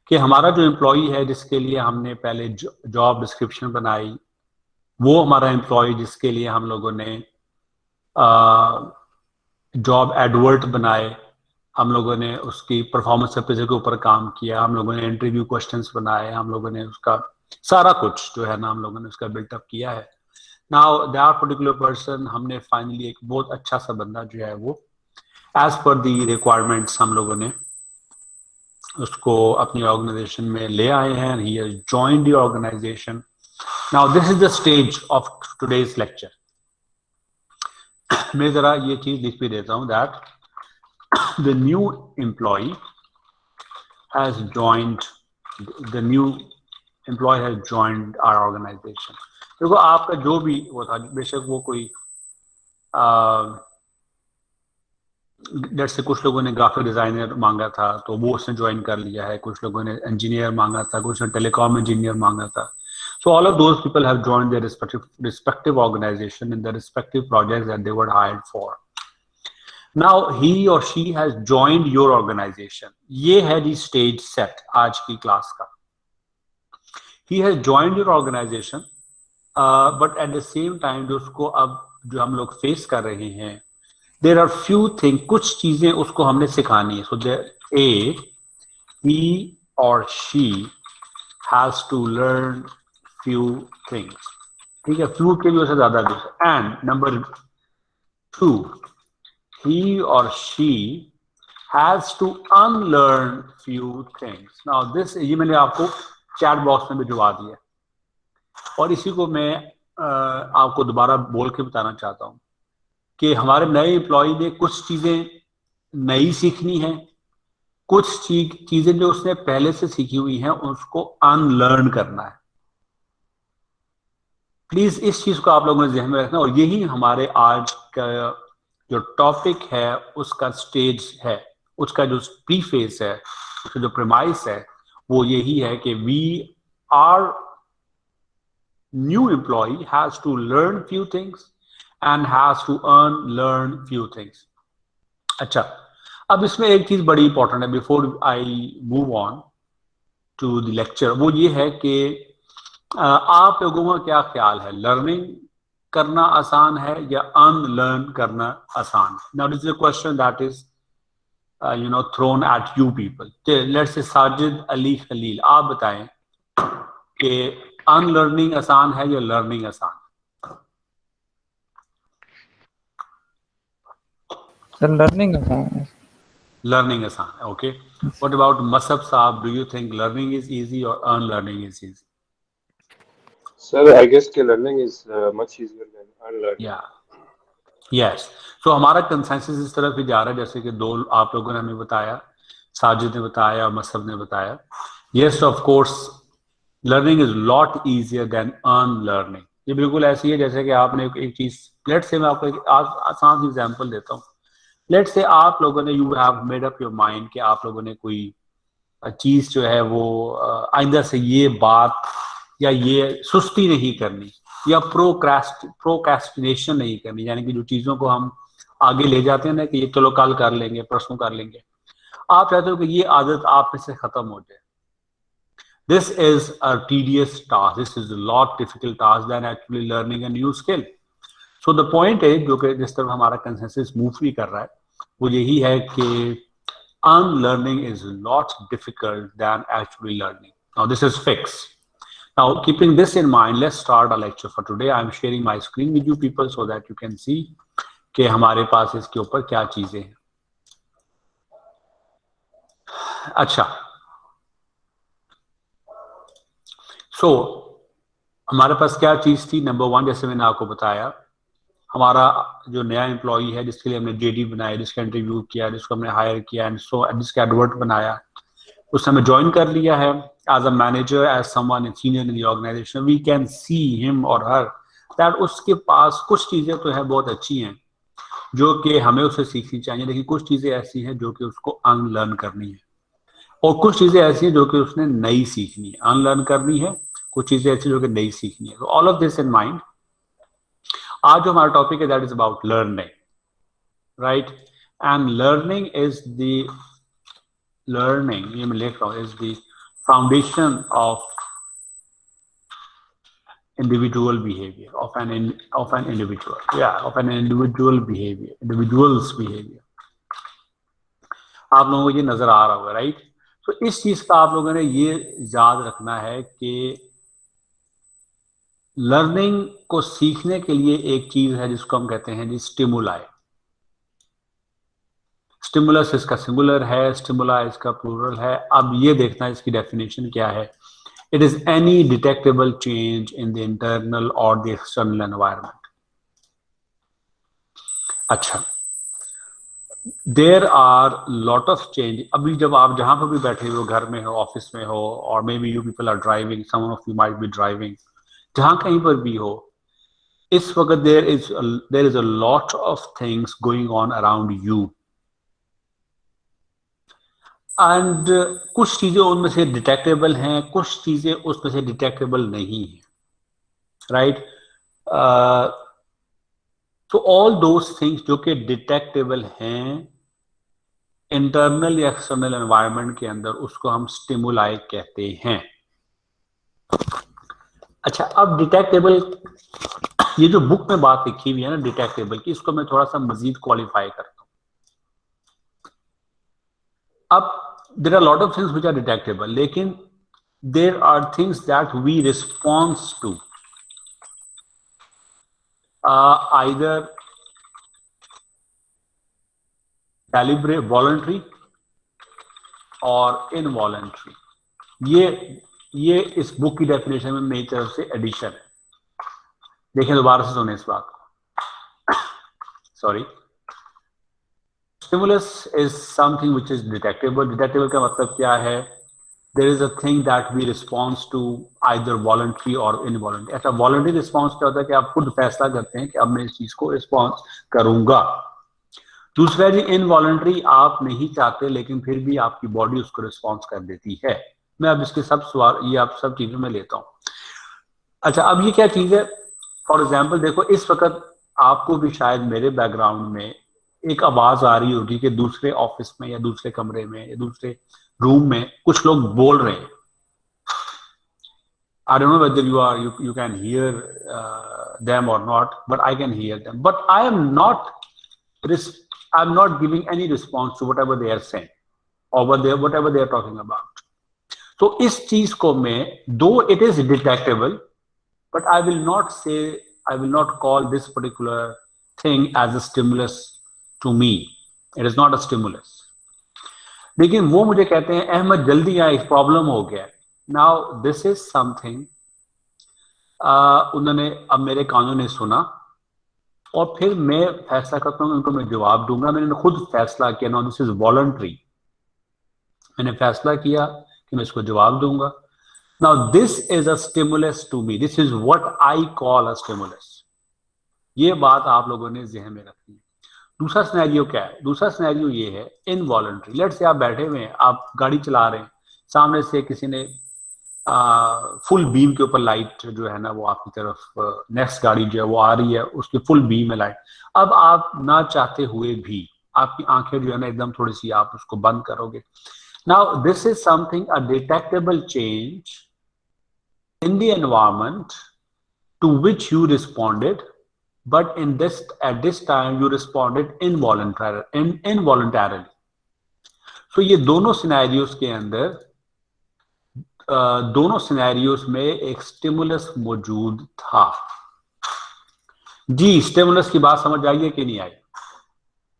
कि हमारा जो एम्प्लॉई है जिसके लिए हमने पहले जॉब डिस्क्रिप्शन बनाई, वो हमारा एम्प्लॉय जिसके लिए हम लोगों ने जॉब एडवर्ट बनाए, हम लोगों ने उसकी परफॉर्मेंस अप्रेजल के ऊपर काम किया, हम लोगों ने इंटरव्यू क्वेश्चंस बनाए, हम लोगों ने उसका सारा कुछ जो है ना हम लोगों ने उसका बिल्टअप किया है। नाउ दैट पर्टिकुलर पर्सन, हमने फाइनली एक बहुत अच्छा सा बंदा जो है वो एज पर दी रिक्वायरमेंट्स हम लोगों ने उसको अपनी ऑर्गेनाइजेशन में ले आए हैं। He has joined the organisation. Now this is the stage of today's lecture. मैं जरा ये चीज लिख भी देता हूं that the new employee has joined the new employee has joined our organisation. देखो आपका जो भी वो था, बेशक वो कोई जैसे कुछ लोगों ने ग्राफिक डिजाइनर मांगा था तो वो उसने ज्वाइन कर लिया है, कुछ लोगों ने इंजीनियर मांगा था, कुछ ने टेलीकॉम इंजीनियर मांगा था। So all of those people have joined their respective organization in the respective projects that they were hired for. Now he or she has joined your organization. ये है जी stage set आज की class का। He has joined your organization, but at the same time जो उसको अब जो हम लोग फेस कर रहे हैं, there are few things, कुछ चीजें उसको हमने सिखानी है। So there he or she has to learn few things. ठीक है, फ्लू के भी वैसे ज्यादा भी। And number 2, he or she has to unlearn few things. Now this, ये मैंने आपको चैट बॉक्स में भी भिजवा दिया और इसी को मैं आपको दोबारा बोल के बताना चाहता हूँ कि हमारे नए एम्प्लॉय ने कुछ चीजें नई सीखनी है, कुछ चीजें जो उसने पहले से सीखी हुई हैं उसको अनलर्न करना है। प्लीज इस चीज को आप लोगों ने ध्यान में रखना, और यही हमारे आज का जो टॉपिक है उसका स्टेज है, उसका जो प्रीफेस है, उसका जो प्रीमाइस है वो यही है कि we are new employee has to learn few things and has to unlearn few things. अच्छा, अब इसमें एक चीज बड़ी इंपॉर्टेंट है before I move on to the lecture, वो ये है कि आप लोगों का क्या ख्याल है, लर्निंग करना आसान है या अनलर्न करना आसान है? Now this is a question that is thrown at you people. Let's say Sajid Ali Khalil, आप बताएं कि अनलर्निंग आसान है या लर्निंग आसान? सर लर्निंग आसान है। लर्निंग आसान है, ओके। व्हाट अबाउट मसब साहब, do you think learning is easy और unlearning is easy? Sir, I guess कि learning is much easier than unlearning. Yes, तो हमारा कंसेंसस इस तरफ ही जा रहा है, जैसे कि दो आप लोगों ने हमें बताया, साजिद ने बताया और मसब ने बताया। Yes of course learning is lot easier than unlearning. ये बिल्कुल ऐसी है जैसे कि आपने एक चीज, लेट से मैं आपको एक आसान सी एग्जांपल देता हूँ। लेट से आप लोगों ने, you have made up your mind कि आप लोगों ने कोई चीज जो है वो आइंदा से ये बात या ये सुस्ती नहीं करनी या प्रोक्रेस्टिनेशन नहीं करनी, यानी कि जो चीजों को हम आगे ले जाते हैं ना कि ये चलो कल कर लेंगे, परसों कर लेंगे, आप चाहते हो कि ये आदत आप में से खत्म हो जाए। This is a tedious task, this is a lot difficult task than actually learning a new skill. So the point is, जो कि जिस तरफ हमारा कंसेंसस मूव भी कर रहा है, वो यही है कि unlearning is a lot difficult than actually learning. Now this is fixed. Now keeping this in mind, let's start our lecture for today. I'm sharing my screen with you people so that you can see कि हमारे पास इसके ऊपर क्या चीजें हैं। अच्छा, so हमारे पास क्या चीज थी? नंबर 1, जैसे मैंने आपको बताया, हमारा जो नया एम्प्लॉई है जिसके लिए हमने जेडी बनाया, जिसका इंटरव्यू किया, जिसको हमने हायर किया, जिसका एडवर्ट बनाया, उसने हमें ज्वाइन कर लिया है as a manager, as someone senior in the organisation. We can see him और हर दैट उसके पास कुछ चीजें तो है बहुत अच्छी हैं जो कि हमें उसे सीखनी चाहिए, लेकिन कुछ चीजें ऐसी हैं जो कि उसको अनलर्न करनी है, और कुछ चीजें ऐसी हैं जो कि उसने नई सीखनी है। अनलर्न करनी है, कुछ चीजें ऐसी जो कि नई सीखनी है। तो all of this in mind, आज जो हमारा टॉपिक है that is about learning, right? And learning is the, learning ये मैं लिख रहा हूँ, is the foundation of individual behavior, of an individual, of an individual behavior, individual's behavior. आप लोगों को ये नजर आ रहा होगा, राइट? तो इस चीज का आप लोगों ने ये याद रखना है कि लर्निंग को सीखने के लिए एक चीज है जिसको हम कहते हैं जी स्टिमुलाई. स्टिमुलस इसका सिंगुलर है, स्टिमुला इसका प्लूरल है. अब ये देखना इसकी डेफिनेशन क्या है. It is any detectable change in the internal or the external environment. अच्छा, there are lot of change. अभी जब आप जहां पर भी बैठे हो, घर में हो, ऑफिस में हो, और maybe you people are driving, some of you might be driving, जहां कहीं पर भी हो, इस वक्त there is a lot of things going on around you. And कुछ चीजें उनमें से डिटेक्टेबल हैं, कुछ चीजें उसमें से डिटेक्टेबल नहीं है, राइट? तो ऑल दोज थिंग्स जो कि डिटेक्टेबल हैं इंटरनल या एक्सटर्नल एनवायरनमेंट के अंदर, उसको हम स्टिमुलाई कहते हैं. अच्छा, अब डिटेक्टेबल, ये जो बुक में बात लिखी हुई है ना डिटेक्टेबल की, इसको मैं थोड़ा सा मजीद क्वालिफाई करता हूं. अब there are a lot of things which are detectable, लेकिन there are things that we respond to, either deliberate, voluntary और involuntary. ये इस बुक की डेफिनेशन में मेरी तरफ से एडिशन है. देखें, दोबारा से सुने इस बात को. Sorry. Stimulus is something which is detectable. Detectable का मतलब क्या है? There is a thing that we respond to either voluntary or involuntary. ऐसा voluntary response क्या होता है कि आप खुद फैसला करते हैं कि अब मैं इस चीज को रिस्पॉन्स करूंगा. दूसरा जी इनवॉलंटरी, आप नहीं चाहते लेकिन फिर भी आपकी बॉडी उसको रिस्पॉन्स कर देती है. मैं अब इसके सब सवाल, ये आप सब चीजों में लेता हूं. अच्छा, अब ये क्या चीज है? फॉर एग्जाम्पल देखो, इस वक्त आपको भी शायद मेरे बैकग्राउंड में एक आवाज आ रही होगी कि दूसरे ऑफिस में या दूसरे कमरे में या दूसरे रूम में कुछ लोग बोल रहे हैं. I don't know whether you can hear them or not, but I can hear them. But I'm not giving any response to whatever they are saying or whatever they are talking about. So इस चीज को मैं, though it is detectable, but I will not call this particular thing as a stimulus to me. It is not a stimulus. लेकिन वो मुझे कहते हैं अहमद जल्दी आए, प्रॉब्लम हो गया. नाउ दिस इज समथिंग, उन्होंने अब मेरे कानों ने सुना और फिर मैं फैसला करता हूँ उनको मैं जवाब दूंगा. मैंने खुद फैसला किया. Now this is voluntary. मैंने फैसला किया कि मैं इसको जवाब दूंगा. Now this is a stimulus to me. This is what I call a stimulus. ये बात आप लोगों ने जहन में रखनी है. दूसरा सिनेरियो क्या है? दूसरा सिनेरियो ये है इनवॉलंटरी. लेट्स से आप बैठे हुए हैं, आप गाड़ी चला रहे हैं, सामने से किसी ने फुल बीम के ऊपर लाइट जो है ना वो आपकी तरफ, नेक्स्ट गाड़ी जो है वो आ रही है, उसकी फुल बीम में लाइट. अब आप ना चाहते हुए भी आपकी आंखें जो है ना एकदम थोड़ी सी आप उसको बंद करोगे. Now this is something, a detectable change in the environment to which you responded, but at this time you responded involuntarily. So ये दोनों सिनेरियोस के अंदर, दोनों सिनेरियोस में एक स्टिमुलस मौजूद था. जी, स्टिमुलस की बात समझ आई है कि नहीं आई?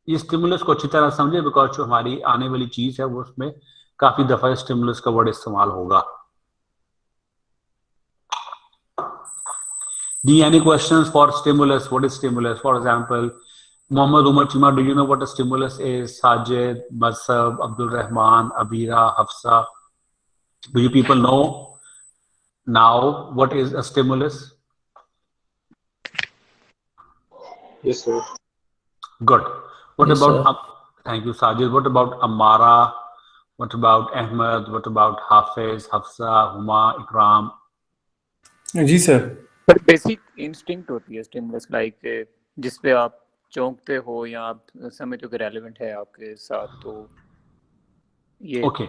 ये स्टिमुलस को अच्छी तरह समझे, बिकॉज जो हमारी आने वाली चीज है वो उसमें काफी दफा स्टिमुलस का वर्ड इस्तेमाल होगा. Any questions for stimulus? What is stimulus? For example, Mohammad Umar Chima, do you know what a stimulus is? Sajid, Masab, Abdul Rahman, Abira, Hafsa. Do you people know now what is a stimulus? Yes, sir. Good. What Yes, about, sir. thank you, Sajid. What about Amara? What about Ahmed? What about Hafiz, Hafsa, Huma, Ikram? Ji sir. पर basic instinct होती है stimulus, like जिस पे आप चौंकते हो या आप समझो कि रेलेवेंट है आपके साथ, तो ये Okay.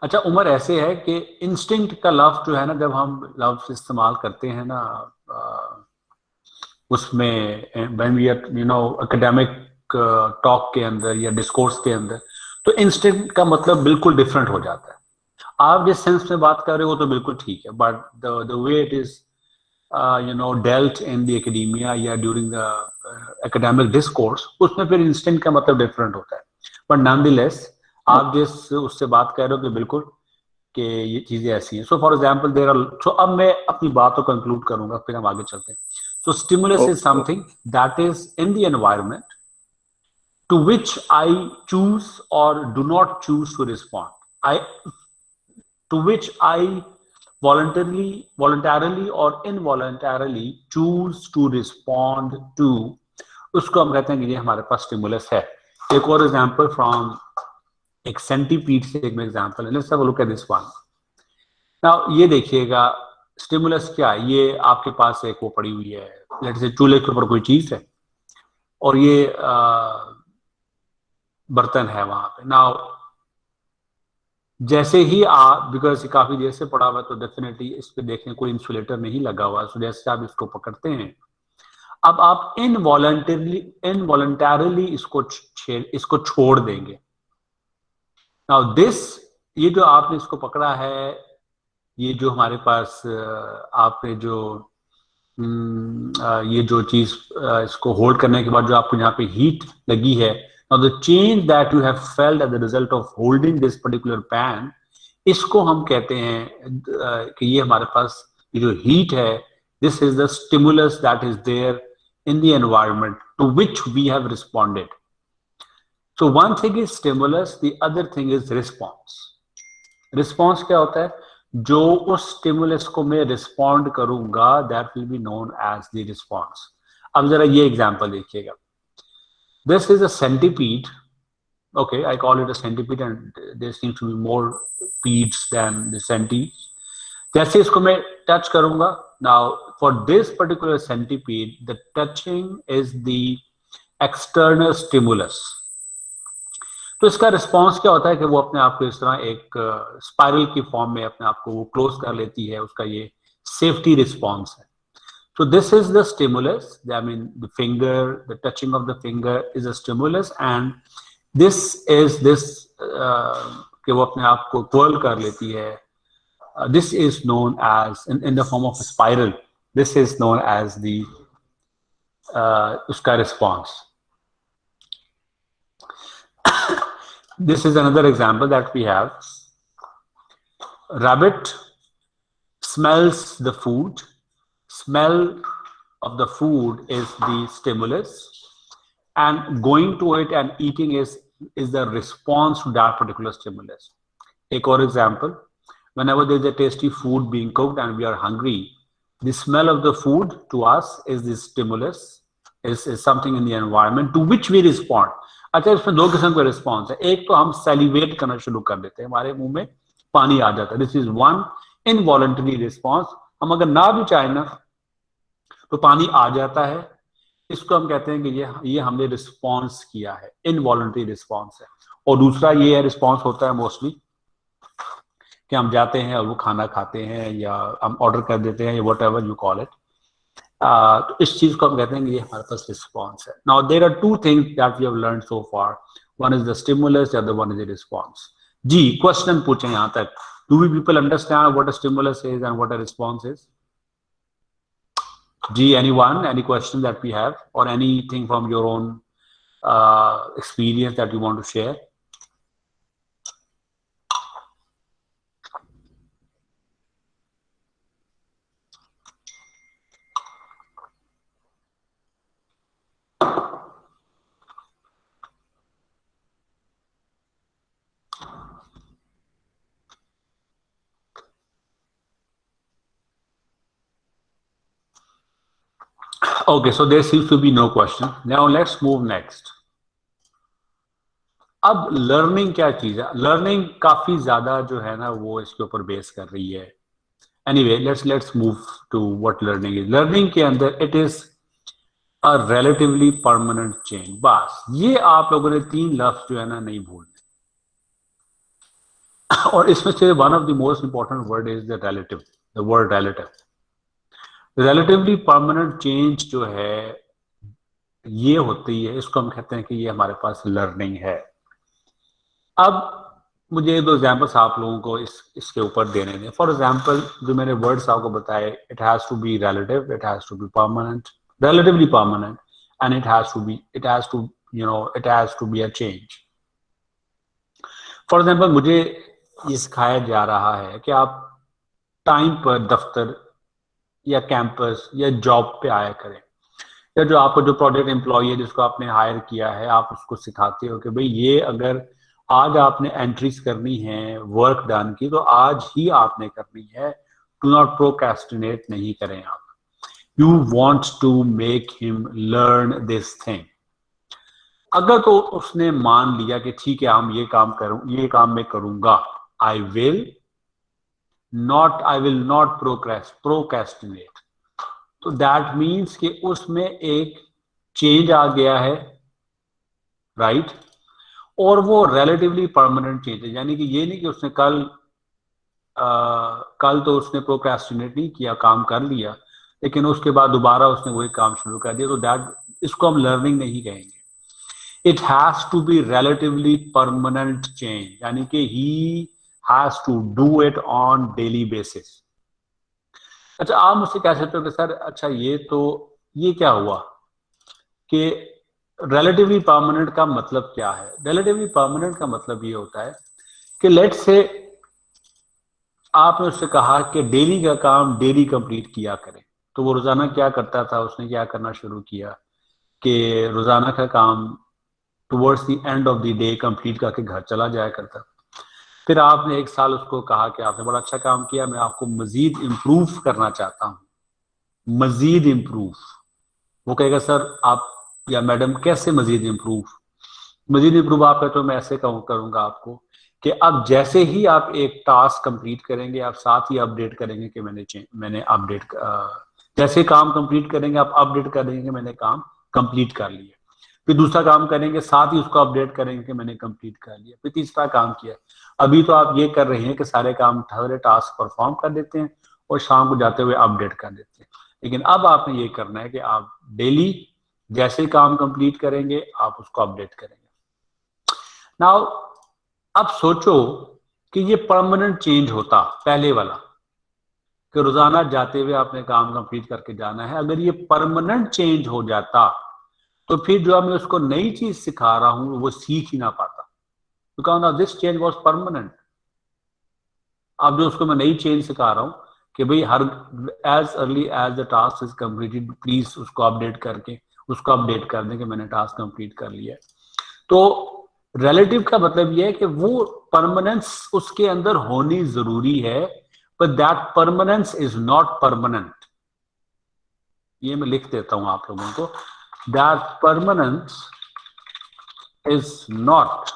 अच्छा उमर, ऐसे है कि इंस्टिंक्ट का लफ्ज जो है ना, जब हम लफ्ज इस्तेमाल करते हैं ना उसमें when we are academic talk के अंदर या डिस्कोर्स के अंदर, तो इंस्टिंक्ट का मतलब बिल्कुल डिफरेंट हो जाता है। आप जिस सेंस में बात कर रहे हो तो बिल्कुल ठीक है, but the way it is dealt in the academia या during the academic discourse, उसमें फिर इंस्टेंट का मतलब डिफरेंट होता है। बट nonetheless आप जिस उससे बात कर रहे हो कि बिल्कुल कि ये चीजें ऐसी हैं। So for example there are, so अब मैं अपनी बात को कंक्लूड करूंगा, फिर हम आगे चलते हैं। So stimulus is something that is in the environment to which I choose or do not choose to respond. To which I voluntarily or involuntarily choose to respond to, उसको हम कहते हैं कि ये हमारे पास स्टिमुलस है। एक और एग्जांपल फ्रॉम एक सेंटीपीड से एक एग्जांपल है। Let's have a look at this one. Now ये देखिएगा स्टिमुलस क्या है। ये आपके पास एक वो पड़ी हुई है, लेट्स से चूल्हे के ऊपर कोई चीज है और ये बर्तन है वहां पे। नाउ जैसे ही आप, बिकॉज काफी देर से पड़ा हुआ तो डेफिनेटली इस पे देखने कोई इंसुलेटर नहीं लगा हुआ, सो जैसे आप इसको पकड़ते हैं, अब आप इनवॉलंटरली इसको छोड़ देंगे। नाउ दिस, ये जो आपने इसको पकड़ा है, ये जो हमारे पास आपने जो ये जो चीज इसको होल्ड करने के बाद जो आपको यहाँ पे हीट लगी है, now the change that you have felt as a result of holding this particular pan, इसको हम कहते हैं कि ये हमारे पास ये जो हीट है, this is the stimulus that is there in the environment to which we have responded. So one thing is stimulus, the other thing is response. Response क्या होता है? जो उस स्टिमुलस को मैं रिस्पॉन्ड करूंगा, that will be known as the response. अब जरा ये एग्जांपल देखिएगा। This is a centipede, okay, I call it a centipede and there seems to be more peds than the centipede. जैसे इसको मैं टच करूंगा, now for this particular centipede the touching is the external stimulus. तो इसका response क्या होता है कि वो अपने आप को इस तरह एक स्पाइरल की फॉर्म में अपने आप को वो क्लोज कर लेती है। उसका ये सेफ्टी रिस्पॉन्स है। So this is the stimulus. I mean, the finger, the touching of the finger is a stimulus, and this is this कि वो अपने आप को curl कर लेती है. This is known as in the form of a spiral. This is known as the उसका response. This is another example that we have. Rabbit smells the food. Smell of the food is the stimulus, and going to it and eating is the response to that particular stimulus. Take our example. Whenever there is a tasty food being cooked and we are hungry, the smell of the food to us is the stimulus, is something in the environment to which we respond. अच्छा, इसमें दो किस्म का response है। एक तो हम सैलिवेट करना शुरू कर देते हैं, हमारे मुंह में पानी आ जाता है। This is one involuntary response. हम अगर ना भी चाहें ना तो पानी आ जाता है, इसको हम कहते हैं कि ये हमने रिस्पॉन्स किया है, इनवॉलंटरी रिस्पॉन्स है। और दूसरा ये रिस्पॉन्स होता है मोस्टली कि हम जाते हैं और वो खाना खाते हैं या हम ऑर्डर कर देते हैं या what ever you call it. तो इस चीज को हम कहते हैं कि ये हमारे पास रिस्पॉन्स है। Now there are two things that we have learned so far, one is the stimulus, the other one is the response. जी, क्वेश्चन पूछें यहाँ तक। Do we people understand what a stimulus is and what a response is? जी, anyone, any question that we have or anything from your own experience that you want to share? Okay, so there seems to be no question. Now let's move next. अब learning क्या चीज है? Learning काफी ज्यादा जो है ना वो इसके ऊपर बेस कर रही है। Anyway, let's move to what learning is. Learning के अंदर it is a relatively permanent change. बस ये आप लोगों ने तीन लफ्ज जो है ना नहीं भूलने। और इसमें से one of the most important word is the relative, the word relative. Relatively permanent change जो है ये होती है, इसको हम कहते हैं कि ये हमारे पास लर्निंग है। अब मुझे 2 एग्जाम्पल्स आप लोगों को इसके ऊपर देने दें। फॉर एग्जाम्पल जो मैंने वर्ड्स आपको बताए, it has to be relative, it has to be permanent, relatively permanent, and it has to be a change. For example, मुझे ये सिखाया जा रहा है कि आप टाइम पर दफ्तर या कैंपस या जॉब पे आया करें, या जो आपको जो प्रोजेक्ट एम्प्लॉय है जिसको आपने हायर किया है, आप उसको सिखाते हो कि भाई ये अगर आज आपने एंट्रीज करनी है वर्क डन की तो आज ही आपने करनी है, डू नॉट प्रोक्रेस्टिनेट, नहीं करें आप। You want to make him learn this thing. अगर तो उसने मान लिया कि ठीक है हम ये काम मैं करूंगा, I will not procrastinate. तो that means कि उसमें एक चेंज आ गया है, राइट? और वो relatively permanent चेंज है, यानी कि ये नहीं कि उसने कल तो उसने प्रोक्रेस्टिनेट नहीं किया, काम कर लिया, लेकिन उसके बाद दोबारा उसने वही काम शुरू कर दिया, तो दैट इसको हम लर्निंग नहीं कहेंगे। It has to be relatively permanent change, यानी कि he has to do it on daily basis. अच्छा, आप मुझसे कह सकते हो कि सर अच्छा ये क्या हुआ कि रिलेटिवली परमानेंट का मतलब क्या है? रिलेटिवली परमानेंट का मतलब ये होता है कि लेट्स से आपने उससे कहा कि डेली का काम डेली कंप्लीट किया करें, तो वो रोजाना क्या करता था, उसने क्या करना शुरू किया कि रोजाना का काम towards the end of the day complete करके घर चला जाया करता। फिर आपने 1 साल उसको कहा कि आपने बड़ा अच्छा काम किया, मैं आपको मजीद इम्प्रूव करना चाहता हूँ, मजीद इम्प्रूव। वो कहेगा सर आप या मैडम कैसे मजीद इम्प्रूव? मजीद इम्प्रूव आप कहते हो मैं ऐसे करूंगा आपको कि अब जैसे ही आप एक टास्क कंप्लीट करेंगे, आप साथ ही अपडेट करेंगे कि मैंने अपडेट, जैसे काम कंप्लीट करेंगे आप अपडेट करेंगे कि मैंने काम कंप्लीट कर लिया। फिर दूसरा काम करेंगे, साथ ही उसको अपडेट करेंगे कि मैंने कंप्लीट कर लिया। फिर तीसरा काम किया। अभी तो आप ये कर रहे हैं कि सारे काम सारे टास्क परफॉर्म कर देते हैं और शाम को जाते हुए अपडेट कर देते हैं, लेकिन अब आपने ये करना है कि आप डेली जैसे काम कंप्लीट करेंगे आप उसको अपडेट करेंगे। नाउ अब सोचो कि ये परमानेंट चेंज होता पहले वाला कि रोजाना जाते हुए आपने काम कंप्लीट करके जाना है, अगर ये परमानेंट चेंज हो जाता तो फिर जो मैं उसको नई चीज सिखा रहा हूं वो सीख ही ना पाता, because now this change was permanent. अब जो उसको मैं नई चेंज सिखा रहा हूं कि भाई हर as early as the task is completed please उसको अपडेट कर दें कि मैंने टास्क कंप्लीट कर लिया है। तो रिलेटिव का मतलब यह है कि वो परमानेंस उसके अंदर होनी जरूरी है, but that permanence is not permanent. ये मैं लिख देता हूं आप लोगों को, दैट परमानेंस इज नॉट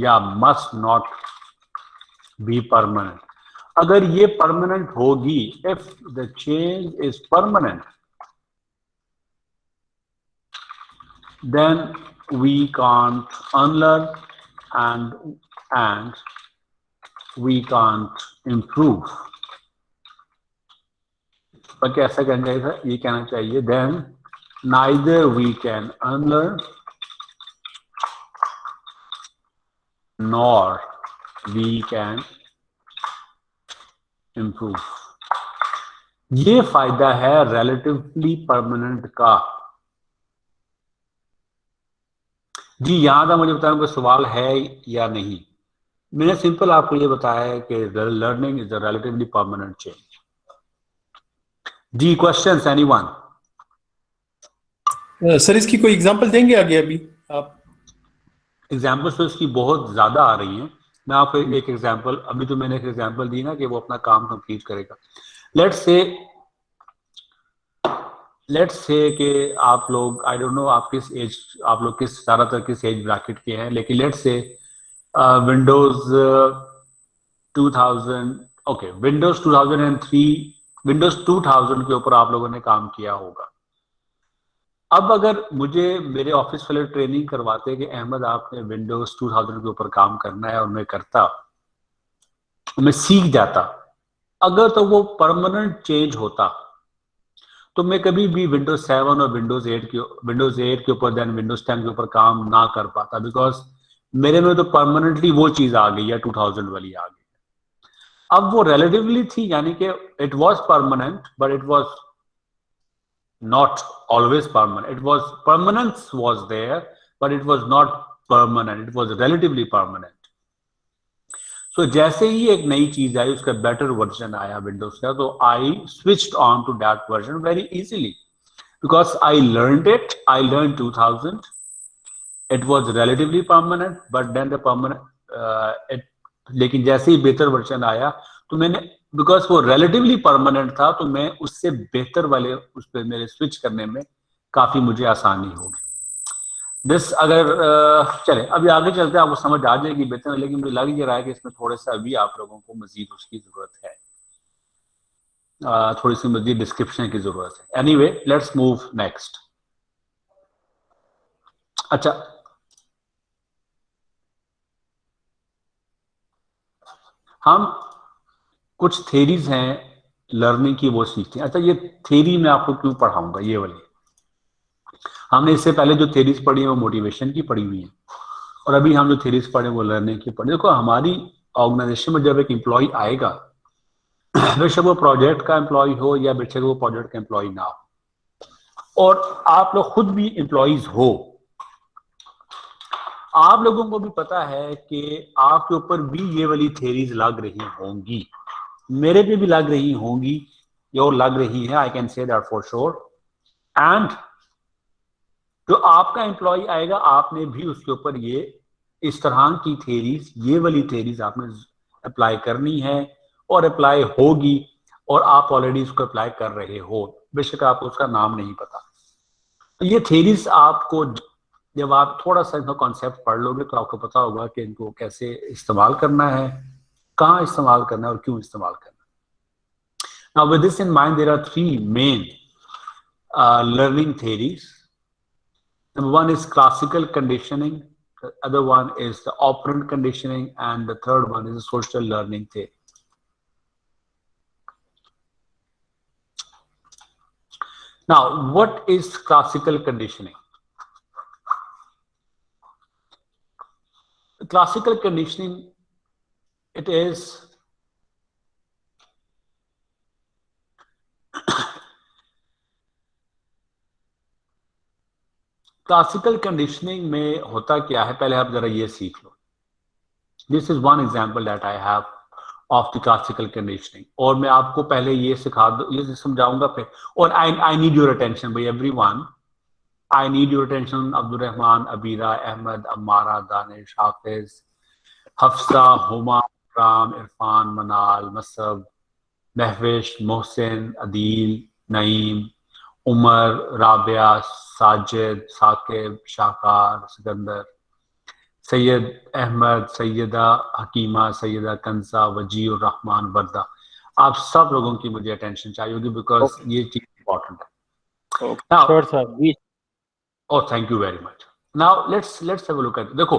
या मस्ट नॉट बी परमानेंट। अगर ये परमानेंट होगी, if the change is permanent, then we can't unlearn and we can't improve. पर कैसा कहना चाहिए था? ये कहना चाहिए then neither we can unlearn nor we can improve. ये फायदा है relatively permanent का। जी यहां था, मुझे बताया कोई सवाल है या नहीं? मैंने सिंपल आपको ये बताया है कि learning is a relatively permanent change. जी क्वेश्चंस एनीवन? सर इसकी कोई एग्जांपल देंगे आगे अभी आप? एग्जांपल्स तो इसकी बहुत ज्यादा आ रही हैं। मैं आपको एक एग्जांपल, अभी तो मैंने एक एग्जांपल दी ना कि वो अपना काम कंप्लीट करेगा। लेट्स से कि आप लोग, आई डोंट नो आप किस एज, आप लोग ज्यादातर किस एज ब्रैकेट के हैं, लेकिन let's say Windows 2000, okay Windows 2003, Windows 2000 के ऊपर आप लोगों ने काम किया होगा। अब अगर मुझे मेरे ऑफिस वाले ट्रेनिंग करवाते कि अहमद आपने विंडोज 2000 के ऊपर काम करना है और मैं करता, मैं सीख जाता। अगर तो वो परमानेंट चेंज होता तो मैं कभी भी विंडोज 7 और विंडोज 8 के ऊपर देन विंडोज 10 के ऊपर काम ना कर पाता, बिकॉज मेरे में तो परमानेंटली वो चीज आ गई है, 2000 वाली आ गई। अब वो रिलेटिवली थी, यानी कि it was permanent but it was not always permanent. It was permanence was there, but it was not permanent. It was relatively permanent. So जैसे ही एक नई चीज आई, उसका बेटर वर्जन आया विंडोज का, तो I switched on to that version very easily because I learned it. I learned 2000. It was relatively permanent, but then the permanent लेकिन जैसे ही बेहतर वर्जन आया तो मैंने, बिकॉज वो रिलेटिवली परमानेंट था, तो मैं उससे बेहतर वाले उस पर मेरे स्विच करने में काफी मुझे आसानी होगी। दिस अगर चले अभी आगे चलते हैं, आपको समझ आ जाएगी बेहतर, लेकिन मुझे लग ये रहा है कि इसमें थोड़ा सा अभी आप लोगों को मजीद उसकी जरूरत है, थोड़ी सी मजीद डिस्क्रिप्शन की जरूरत है। Anyway, let's move next. अच्छा, हम कुछ थेरीज हैं लर्निंग की, वो सीखते हैं। अच्छा, ये थेरी मैं आपको क्यों पढ़ाऊंगा, ये वाली। हमने इससे पहले जो थेरीज पढ़ी है वो मोटिवेशन की पढ़ी हुई है, और अभी हम जो थेरीज पढ़े वो लर्निंग की पढ़े। देखो, हमारी ऑर्गेनाइजेशन में जब एक एम्प्लॉय आएगा, बेशक वो प्रोजेक्ट का एम्प्लॉय हो या बेशक वो प्रोजेक्ट का एम्प्लॉय ना हो, और आप लोग खुद भी एम्प्लॉयज हो, आप लोगों को भी पता है कि आपके ऊपर भी ये वाली थेरीज लग रही होंगी, मेरे पे भी लग रही होंगी, या लग रही है, I can say that for sure. And जो आपका एम्प्लॉय आएगा, आपने भी उसके ऊपर ये इस तरह की थेरीज, ये वाली थेरीज आपने अप्लाई करनी है, और अप्लाई होगी, और आप ऑलरेडी उसको अप्लाई कर रहे हो, बेशक आपको उसका नाम नहीं पता। तो ये थेरीज आपको, जब आप थोड़ा सा इनका कॉन्सेप्ट पढ़ लोगे तो आपको पता होगा कि इनको कैसे इस्तेमाल करना है, कहाँ इस्तेमाल करना है, और क्यों इस्तेमाल करना है। Now, with this in mind, there are three main learning theories. Number one is classical conditioning, the other one is the operant conditioning, and the third one is the social learning theory. Now, what is classical conditioning? Classical conditioning, it is classical conditioning में होता क्या है, पहले आप जरा ये सीख लो। This is one example that I have of the classical conditioning, और मैं आपको पहले ये सिखा दो, ये समझाऊंगा फिर, और आई नीड योर अटेंशन भाई everyone, I need your attention. Abdul Rahman, Abira, Ahmed, Ammara, Danish, Hafiz, Hafsa, Huma, Ram, Irfan, Manal, Musab, Mahwish, Mohsin, Adeel, Naeem, Umar, Rabia, Sajid, Saqib, शाकार, Sikandar, Syed Ahmad, Syeda हकीमा, Syeda कंसा, वजीर रहमान, वर्दा। आप सब लोगों की मुझे अटेंशन चाहिए होगी, बिकॉज ये चीज इंपॉर्टेंट है। नाउ, श्योर सर, जी। Oh, thank you very much. Now let's have a look at, देखो,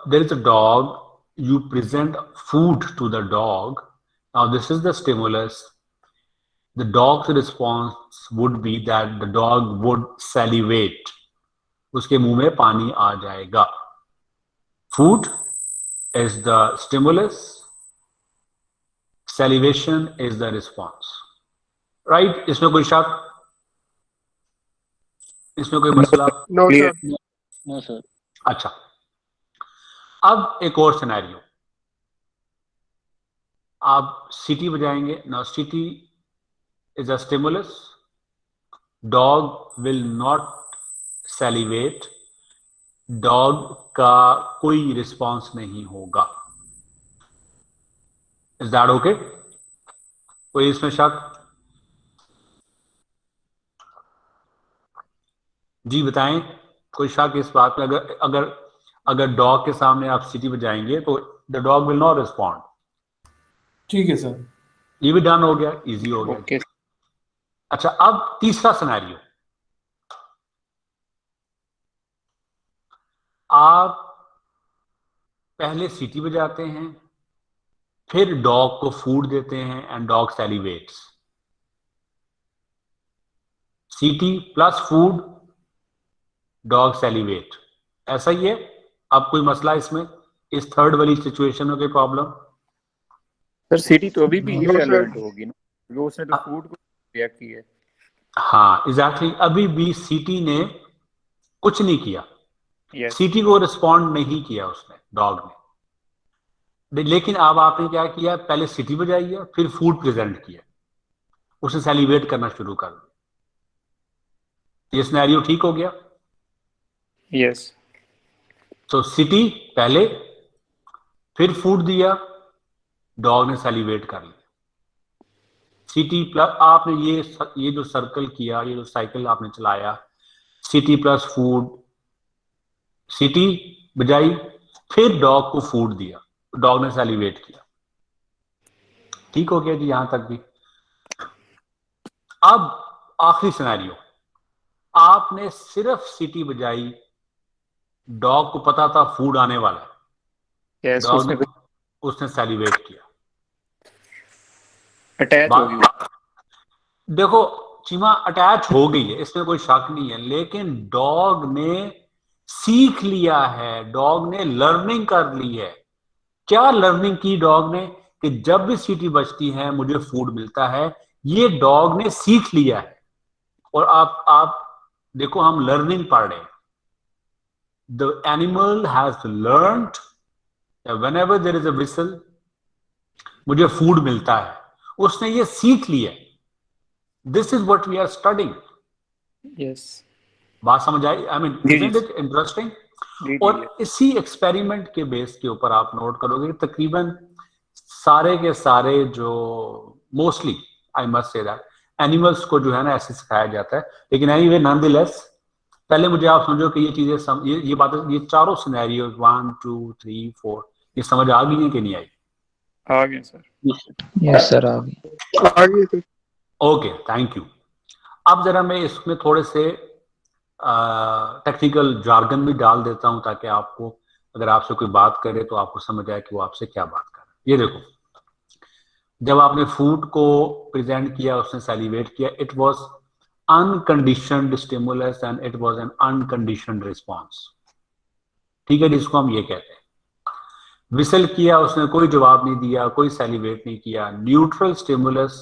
there is a dog, you present food to the dog, now this is the stimulus, the dog's response would be that the dog would salivate, उसके मुंह में पानी आ जाएगा। Food is the stimulus, salivation is the response, right? इसमें कोई शक, इसमें कोई मसला? No, sir. No sir. अच्छा, अब एक और सिनेरियो, आप सिटी बजाएंगे ना, सिटी is a stimulus, dog will not salivate, dog का कोई रिस्पॉन्स नहीं होगा। Is that okay? कोई इसमें शक? जी बताएं, कोई शक इस बात में? अगर अगर अगर डॉग के सामने आप सिटी बजाएंगे तो the dog will not respond. ठीक है सर। ये भी डन हो गया, इजी हो गया। ओके। अच्छा, अब तीसरा सिनेरियो, आप पहले सीटी बजाते हैं, फिर डॉग को फूड देते हैं एंड डॉग सैलिवेट्स। सीटी प्लस फूड, डॉग सैलिवेट, ऐसा ही है। अब कोई मसला इसमें, इस थर्ड वाली सिचुएशन में कोई प्रॉब्लम? सर सिटी तो अभी भी No, sir. इररिलेवेंट होगी ना, वो उसने तो फूड को रिएक्ट किया है। हाँ एग्जैक्टली, अभी भी सीटी ने कुछ नहीं किया, यस सीटी को रिस्पॉन्ड नहीं किया उसने, डॉग ने। लेकिन अब आपने क्या किया, पहले सीटी बजाई है, फिर फूड प्रेजेंट किया, उसने सैलिवेट करना शुरू कर दिया। ये सिनेरियो ठीक हो गया? यस तो सिटी पहले, फिर फूड दिया, डॉग ने सैलिवेट कर लिया। सिटी प्लस आपने ये जो सर्कल किया, ये जो साइकिल आपने चलाया, सिटी प्लस फूड, सिटी बजाई, फिर डॉग को फूड दिया, डॉग ने सैलिवेट किया। ठीक हो गया जी यहां तक भी। अब आखिरी सिनेरियो, आपने सिर्फ सिटी बजाई, डॉग को पता था फूड आने वाला है, यस डॉग ने उसने सैलिवेट किया। अटैच होगी। देखो चीमा अटैच हो गई है, इसमें कोई शक नहीं है, लेकिन डॉग ने सीख लिया है, डॉग ने लर्निंग कर ली है। क्या लर्निंग की डॉग ने? कि जब भी सीटी बजती है मुझे फूड मिलता है, ये डॉग ने सीख लिया है। और आप देखो, हम लर्निंग पढ़ रहे हैं। The animal has learned whenever there is a whistle मुझे फूड मिलता है, उसने ये सीख लिया। This is what we are studying. Yes बात समझ आई? आई मीन जी इजंट जी इट इंटरेस्टिंग? जी और जी इसी एक्सपेरिमेंट के बेस के ऊपर आप नोट करोगे कि तकरीबन सारे के सारे जो mostly, I must say that, animals को जो है ना ऐसे सिखाया जाता है। लेकिन एनीवे नॉनदलेस, पहले मुझे आप समझो कि ये चीजें ये बातें, ये चारों सिनेरियो 1 2 3 4 ये समझ आ गई है कि नहीं आई? आ गए सर। यस सर आ गई। Okay thank you. अब जरा मैं इसमें थोड़े से टेक्निकल जार्गन भी डाल देता हूं, ताकि आपको, अगर आपसे कोई बात करे तो आपको समझ आए कि वो आपसे क्या बात कर रहा है। ये देखो, जब आपने फूड को प्रेजेंट किया, उसने सैलिवेट किया, it was unconditioned stimulus and it was an unconditioned response. ठीक है, जिसको हम ये कहते हैं। विसल किया, उसने कोई जवाब नहीं दिया, कोई सैलिवेट नहीं किया, neutral stimulus,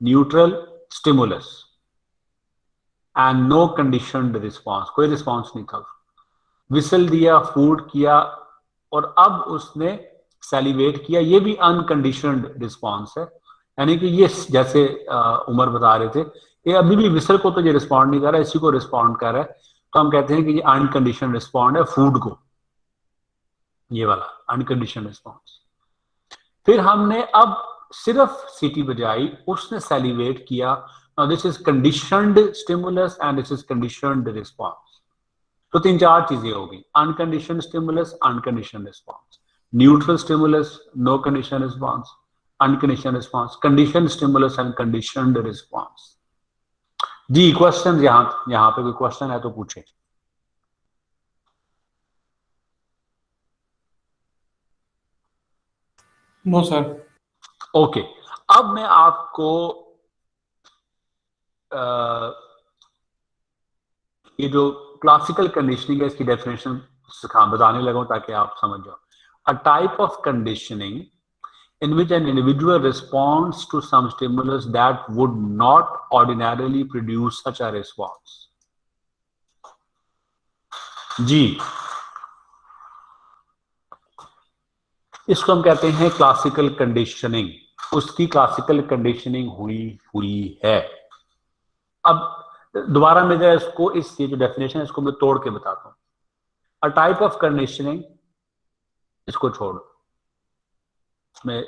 neutral stimulus and no conditioned response, कोई रिस्पांस नहीं था। विसल दिया, फूड किया, और अब उसने सैलिवेट किया, ये भी अनकंडीशनड रिस्पांस है। यानी कि ये जैसे उमर बता रहे थे, ये अभी भी विसल को तो ये रिस्पॉन्ड नहीं कर रहा है, इसी को रिस्पॉन्ड कर रहा है। तो हम कहते हैं कि ये अनकंडीशनड रिस्पॉन्ड है फूड को, ये वाला अनकंडीशनड रिस्पॉन्स। फिर हमने अब सिर्फ सीटी बजाई, उसने सैलिवेट किया। Now this is conditioned stimulus and this is conditioned response. तो तीन चार चीजें होगी, unconditioned stimulus, unconditioned response, neutral stimulus, no condition response, unconditioned response, conditioned stimulus and conditioned response. जी क्वेश्चन, यहां पे कोई क्वेश्चन है तो पूछे। No sir. ओके, अब मैं आपको ये जो क्लासिकल कंडीशनिंग है इसकी डेफिनेशन बताने लगा हूं, ताकि आप समझ जाओ। A type of conditioning in which an individual responds to some stimulus that would not ordinarily produce such a response. जी, इसको हम कहते हैं क्लासिकल कंडीशनिंग। उसकी क्लासिकल कंडीशनिंग हुई है। अब दोबारा मैं जरा इसको, ये जो डेफिनेशन है इसको मैं तोड़ के बताता हूं। अ टाइप ऑफ कंडीशनिंग, इसको छोड़ो, मैं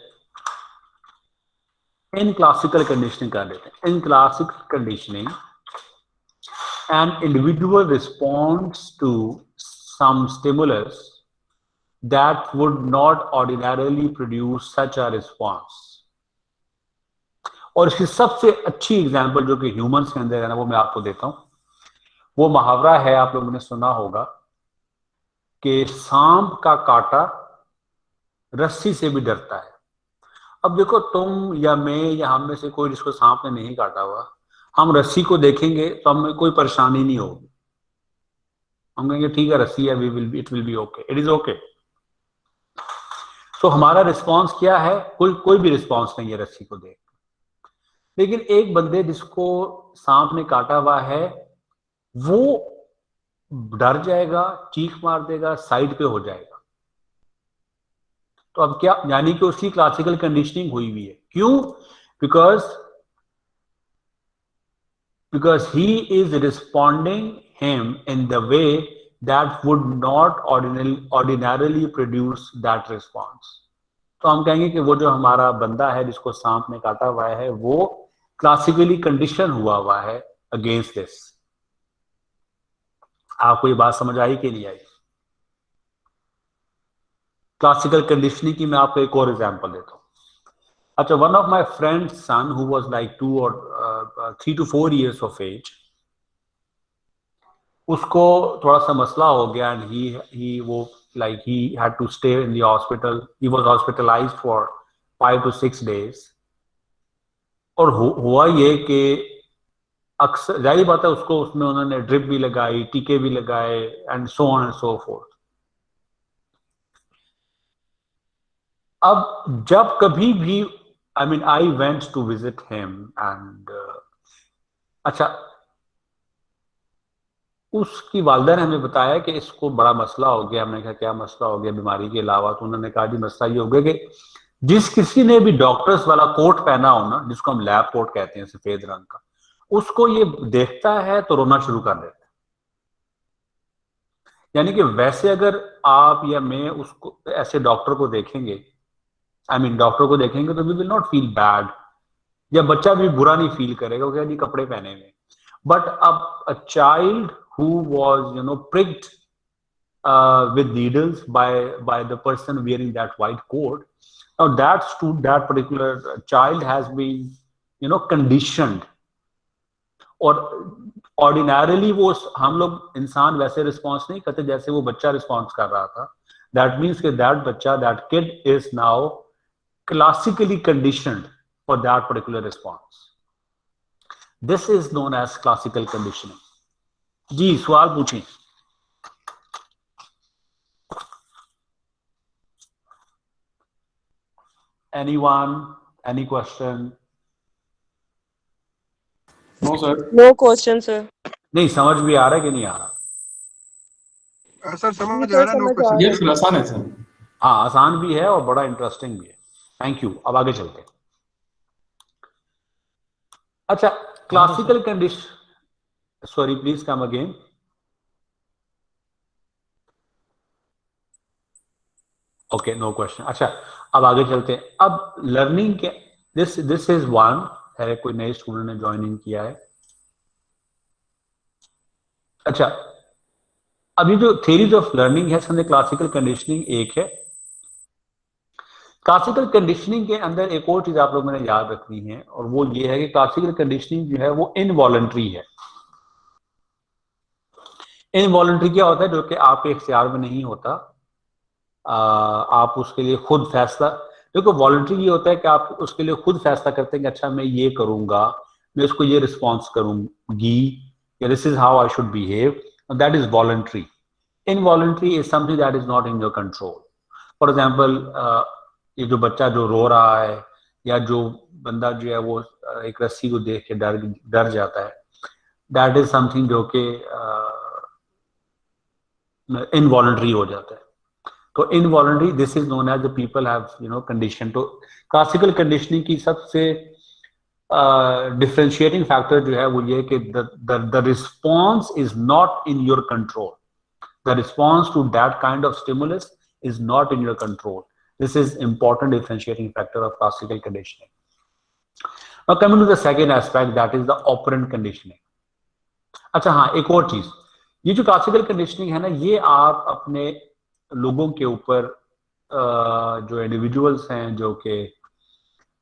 इन क्लासिकल कंडीशनिंग कर देते हैं। In classical conditioning an individual responds to some stimulus that would not ordinarily produce such a response. और इसकी सबसे अच्छी एग्जांपल जो कि ह्यूमंस के अंदर है ना, वो मैं आपको देता हूं। वो मुहावरा है, आप लोगों ने सुना होगा कि सांप का काटा रस्सी से भी डरता है। अब देखो, तुम या मैं या हम में से कोई जिसको सांप ने नहीं काटा हुआ, हम रस्सी को देखेंगे तो हमें कोई परेशानी नहीं होगी, हम कहेंगे ठीक है रस्सी है, it will be okay, it is okay. तो हमारा रिस्पॉन्स क्या है? कोई भी रिस्पॉन्स नहीं है रस्सी को देख। लेकिन एक बंदे जिसको सांप ने काटा हुआ है, वो डर जाएगा, चीख मार देगा, साइड पे हो जाएगा। तो अब क्या, यानी कि उसकी क्लासिकल कंडीशनिंग हुई हुई है। क्यों? because he is responding him in the way that would not ordinarily produce that response. तो हम कहेंगे कि वो जो हमारा बंदा है जिसको सांप ने काटा हुआ है, वो क्लासिकली कंडीशन हुआ है अगेंस्ट दिस। आपको ये बात समझ आई कि नहीं आई? क्लासिकल कंडीशनिंग की मैं आपको एक और एग्जांपल देता हूँ। अच्छा, one of my friend's son who was like 2 or 3 to 4 years of age, उसको थोड़ा सा मसला हो गया and he had to stay in the hospital. He was hospitalized for 5 to 6 days. और हुआ ये कि अक्सर जाहिर बात है उसको उसमें उन्होंने ड्रिप भी लगाई, टीके भी लगाए and so on and so fourth. अब जब कभी भी I went to visit him and अच्छा, उसकी वालिदा ने हमें बताया कि इसको बड़ा मसला हो गया। हमने कहा क्या मसला हो गया बीमारी के अलावा? तो उन्होंने कहा जी मसला ये हो गया कि जिस किसी ने भी डॉक्टर्स वाला कोट पहना हो ना, जिसको हम लैब कोट कहते हैं सफेद रंग का, उसको ये देखता है तो रोना शुरू कर देता है। यानी कि वैसे अगर आप या मैं उसको ऐसे डॉक्टर को देखेंगे, डॉक्टर को देखेंगे तो we will not feel bad, या बच्चा भी बुरा नहीं फील करेगा क्या जी कपड़े पहने हुए। बट अब a child who was pricked with needles by the person wearing that white coat, now that particular child has been conditioned, और ऑर्डिनरली वो हम लोग इंसान वैसे रिस्पॉन्स नहीं करते जैसे वो बच्चा रिस्पॉन्स कर रहा था। दैट मीन्स कि that kid is now classically conditioned for that particular response. This is known as classical conditioning. जी सवाल पूछें। Anyone? Any question? No sir. No question sir. नहीं समझ भी आ रहा है कि नहीं आ रहा? सर समझ आ रहा है, नो क्वेश्चन। ये फिर आसान है सर। हाँ आसान भी है और बड़ा इंटरेस्टिंग भी है। Thank you. अब आगे चलते हैं। अच्छा, classical condition, sorry please come again. Okay no question. अच्छा अब आगे चलते हैं। अब लर्निंग के दिस इज वन है, कोई नए स्टूडेंट ने ज्वाइनिंग किया है। अच्छा, अभी जो थ्योरीज ऑफ लर्निंग है उसमें क्लासिकल कंडीशनिंग एक है। क्लासिकल कंडीशनिंग के अंदर एक और चीज आप लोगों ने याद रखनी है, और वो ये है कि क्लासिकल कंडीशनिंग जो है वो इनवॉलंटरी है। इनवॉलंटरी क्या होता है? जो कि आपके इख्तियार में नहीं होता, आप उसके लिए खुद फैसला, देखो वॉलंटरी ये होता है कि आप उसके लिए खुद फैसला करते हैं कि अच्छा मैं ये करूंगा, मैं उसको ये रिस्पॉन्स करूंगी, या this is how I should behave, that is voluntary. Involuntary is something that is not in your control. For example, ये जो बच्चा जो रो रहा है, या जो बंदा जो है वो एक रस्सी को देख के डर जाता है, दैट इज समथिंग जो कि इनवॉलंटरी हो जाता है। तो involuntary, this is known as the people have condition. तो क्लासिकल कंडीशनिंग की सबसे डिफरेंशिएटिंग फैक्टर जो है वो ये कि the response is not in your control. The response to that kind of stimulus is not in your control. This is important differentiating factor of classical conditioning. Now coming to the second aspect, that is the operant conditioning. अच्छा हाँ, एक और चीज, ये जो classical conditioning है ना, ये आप अपने लोगों के ऊपर, जो इंडिविजुअल्स हैं जो कि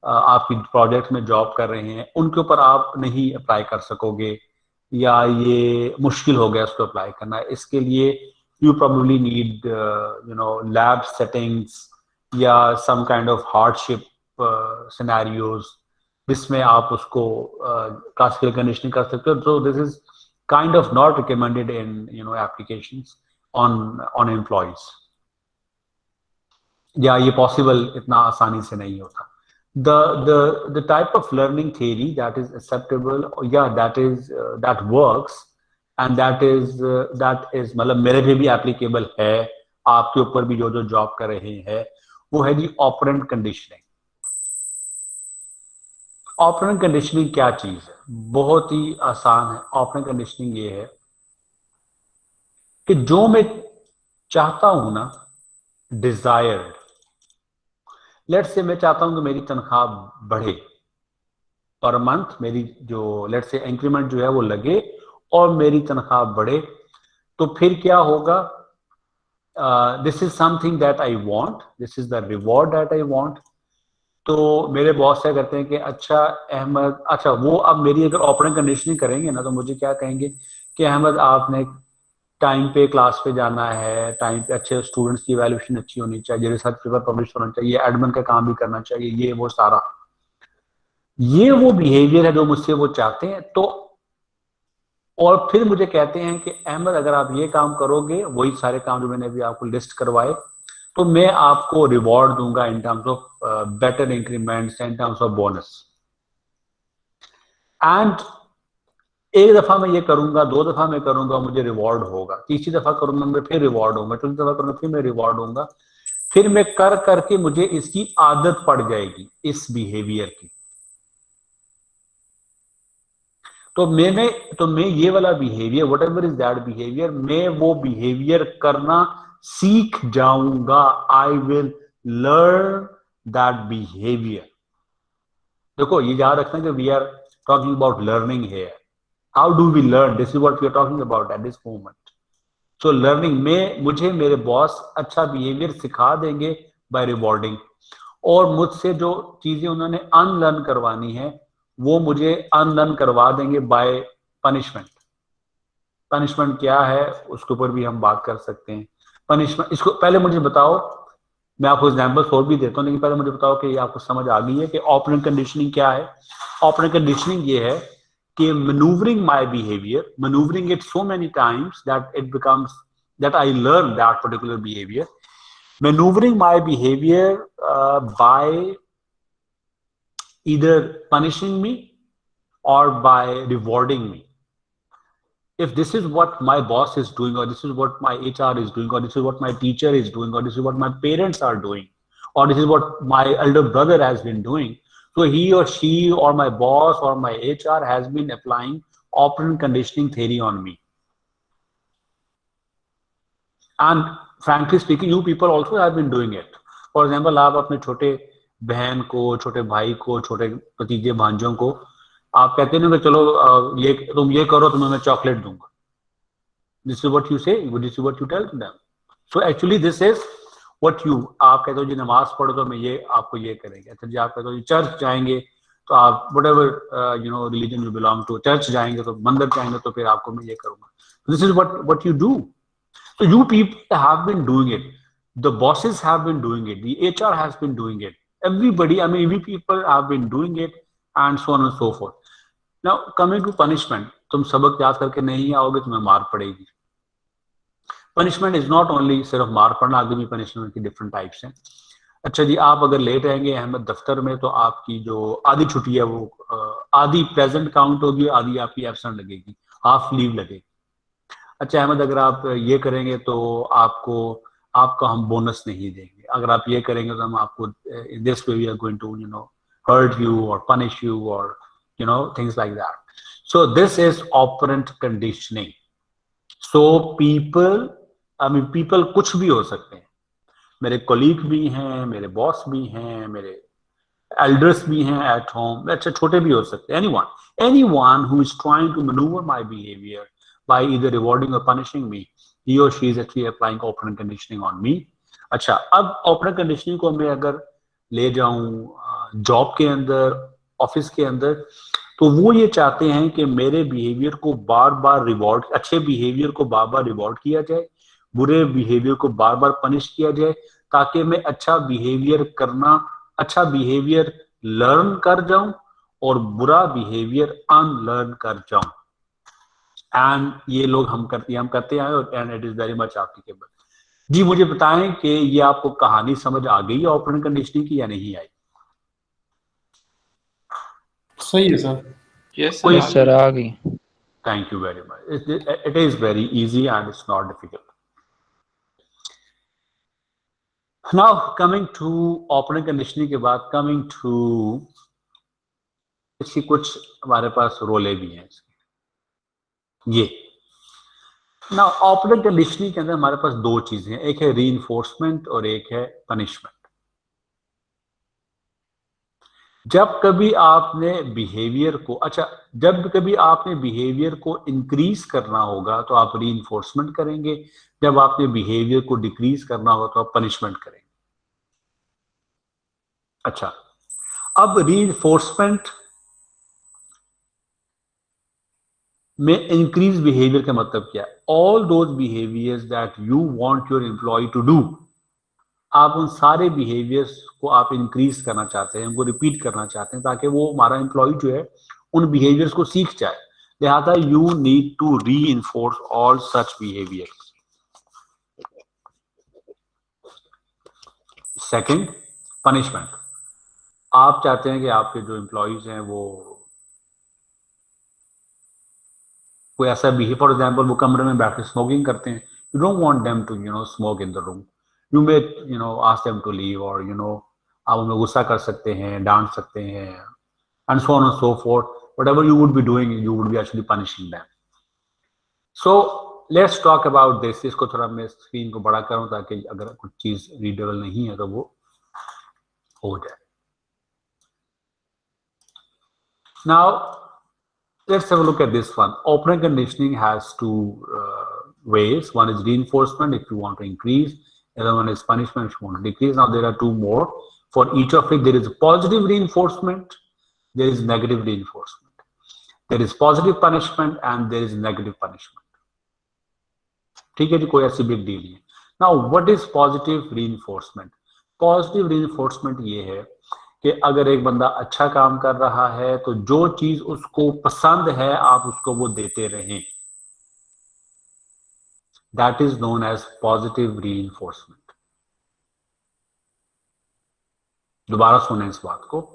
आपकी प्रोजेक्ट में जॉब कर रहे हैं, उनके ऊपर आप नहीं अप्लाई कर सकोगे, या ये मुश्किल हो गया उसको अप्लाई करना। इसके लिए you probably need lab settings या some kind of hardship scenarios जिसमें आप उसको क्लासिकल कंडीशनिंग कर सकते हो. So this is kind of not recommended in applications on employees, या ये पॉसिबल इतना आसानी से नहीं होता. The type of learning theory that is acceptable, that works, and that is मतलब मेरे पे भी applicable है, आपके ऊपर भी जो जॉब कर रहे हैं, वो है जी ऑपरेंट कंडीशनिंग. ऑपरेंट कंडीशनिंग क्या चीज है? बहुत ही आसान है. ऑपरेंट कंडीशनिंग ये है कि जो मैं चाहता हूं ना, डिजायर्ड, लेट्स से मैं चाहता हूं कि मेरी तनख्वाह बढ़े पर मंथ, मेरी जो लेट्स से इंक्रीमेंट जो है वो लगे और मेरी तनख्वाह बढ़े, तो फिर क्या होगा? This is something that I want, this is the reward that I want. तो मेरे बॉस क्या करते हैं कि अच्छा अहमद, अच्छा वो अब मेरी अगर ऑपरेंट कंडीशनिंग करेंगे ना, तो मुझे क्या कहेंगे कि अहमद आपने टाइम पे क्लास पे जाना है, टाइम पे अच्छे स्टूडेंट्स की वैल्यूएशन अच्छी होनी चाहिए, रिसर्च पेपर पब्लिश होना चाहिए, एडमिन का काम भी करना चाहिए, ये वो सारा, ये वो बिहेवियर है जो मुझसे वो चाहते हैं. तो और फिर मुझे कहते हैं कि अहमद अगर आप ये काम करोगे, वही सारे काम जो मैंने अभी आपको लिस्ट करवाए, तो मैं आपको रिवॉर्ड दूंगा in terms of better increments, in terms of bonus. And एक दफा मैं ये करूंगा, 2 दफा मैं करूंगा, मुझे रिवॉर्ड होगा, तीसरी दफा करूंगा मैं फिर रिवॉर्ड होगा, चौथी दफा करूंगा फिर मैं रिवॉर्ड होगा. फिर मैं कर करके मुझे इसकी आदत पड़ जाएगी, इस बिहेवियर की. तो मैं ये वाला behaviour, whatever is that behaviour, मैं वो बिहेवियर करना सीख जाऊंगा. I will learn that behaviour. देखो ये याद रखना कि we are talking about learning here. How do we learn? This is what we are talking about at this moment. So learning में मुझे मेरे बॉस अच्छा बिहेवियर सिखा देंगे बाय रिवॉर्डिंग, और मुझसे जो चीजें उन्होंने अनलर्न करवानी है वो मुझे अनलर्न करवा देंगे बाय पनिशमेंट. पनिशमेंट क्या है उसके ऊपर भी हम बात कर सकते हैं. पनिशमेंट, इसको पहले मुझे बताओ, मैं आपको एग्जांपल्स और भी देता हूं, लेकिन पहले मुझे बताओ कि ये आपको समझ आ गई है कि ऑपरेंट कंडीशनिंग क्या है. ऑपरेंट कंडीशनिंग ये है कि manoeuvring my behaviour, manoeuvring it so many times that it becomes that I learn that particular behaviour. Manoeuvring my behaviour by either punishing me or by rewarding me. If this is what my boss is doing, or this is what my HR is doing, or this is what my teacher is doing, or this is what my parents are doing, or this is what my elder brother has been doing, so he or she or my boss or my HR has been applying operant conditioning theory on me. And frankly speaking, you people also have been doing it. For example, आप अपने छोटे बहन को, छोटे भाई को, छोटे भतीजे भांजों को आप कहते हैं ना कि चलो ये तुम ये करो, तुम्हें मैं चॉकलेट दूंगा. This is what you say, this is what you tell them. So actually this is what you, आप कहते हो जी नमाज पढ़ो तो मैं ये आपको ये करेंगे. अच्छा जी, आप कहते हो जी चर्च जाएंगे तो आप whatever religion you belong to, church जाएंगे तो मंदिर जाएंगे तो फिर आपको मैं ये करूंगा. This is what you do. So you people have been doing it. The bosses have been doing it. The HR has been doing it. Everybody, I mean, we people have been doing it, and so on and so forth. Now, coming to punishment, तुम सबक याद करके नहीं आओगे, तुम्हें मार पड़ेगी. Punishment is not only सिर्फ मार पड़ना, आगे भी punishment की different types हैं. अच्छा जी, आप अगर लेट रहेंगे अहमद दफ्तर में, तो आपकी जो आधी छुट्टी है वो आधी प्रेजेंट काउंट होगी, आधी आपकी एब्सेंट लगेगी, हाफ लीव लगेगी. अच्छा अहमद, अगर आप ये करेंगे तो आपको हम बोनस नहीं देंगे. अगर आप ये करेंगे तो हम आपको this way we are going to hurt you और पनिश यू और things like that. So this is operant conditioning. So people कुछ भी हो सकते हैं. मेरे कोलीग भी हैं, मेरे बॉस भी हैं, मेरे एल्डर्स भी हैं एट होम, अच्छा छोटे भी हो सकते हैं. anyone who is trying to maneuver my behavior by either rewarding or punishing me, he or she is actually applying operant conditioning on me. अच्छा, अब operant conditioning को मैं अगर ले जाऊं जॉब के अंदर, ऑफिस के अंदर, तो वो ये चाहते हैं कि मेरे बिहेवियर को बार बार रिवॉर्ड, अच्छे बिहेवियर को बार बार रिवॉर्ड किया जाए, बुरे बिहेवियर को बार बार पनिश किया जाए, ताकि मैं अच्छा बिहेवियर लर्न कर जाऊं और बुरा बिहेवियर अनलर्न कर जाऊं। एंड ये लोग हम करते आए और and it is very much applicable. जी मुझे बताएं कि ये आपको कहानी समझ आ गई ऑपरेंट कंडीशनिंग की या नहीं आई? सही है सर। यस सर, आ गई। Thank you very much. It is very easy and it's not difficult. Now coming to operant conditioning के बाद कमिंग टू इसकी कुछ हमारे पास रोले भी हैं ये। ना ऑपरेंट कंडीशनिंग के अंदर हमारे पास दो चीजें हैं, एक है रीइंफोर्समेंट और एक है पनिशमेंट। जब कभी आपने बिहेवियर को इंक्रीज करना होगा तो आप रीइंफोर्समेंट करेंगे, जब आपने बिहेवियर को डिक्रीज करना होगा तो आप पनिशमेंट करेंगे। अच्छा, अब रीइंफोर्समेंट में इंक्रीज बिहेवियर का मतलब क्या है? All those behaviours that you want your employee to do, आप उन सारे बिहेवियर्स को आप इंक्रीज करना चाहते हैं, उनको रिपीट करना चाहते हैं ताकि वो हमारा एम्प्लॉय जो है उन बिहेवियर्स को सीख जाए। लिहाजा you need to reinforce all such behaviour. Second, punishment. आप चाहते हैं कि आपके जो एम्प्लॉयज हैं वो कोई ऐसा बिहेव, फॉर एग्जाम्पल वो कमरे में बैठ के स्मोकिंग करते हैं, you don't want them to smoke in the room, you may ask them to leave, और आप उन्हें गुस्सा कर सकते हैं, डांट सकते हैं, and so on and so fourth. Whatever you would be doing, you would be actually punishing them. So let's talk about this. इसको थोड़ा मैं स्क्रीन को बड़ा करूं ताकि अगर कुछ चीज रीडेबल नहीं है तो वो हो जाए। Now let's have a look at this one. Operant conditioning has two ways. One is reinforcement if you want to increase, the other one is punishment if you want to decrease. Now there are two more. For each of it, there is positive reinforcement, there is negative reinforcement. There is positive punishment and there is negative punishment. ठीक है जी, कोई ऐसी big deal नहीं है। Now what is positive reinforcement? Positive reinforcement ये है कि अगर एक बंदा अच्छा काम कर रहा है तो जो चीज उसको पसंद है आप उसको वो देते रहें। That is known as positive reinforcement. दोबारा सुने इस बात को।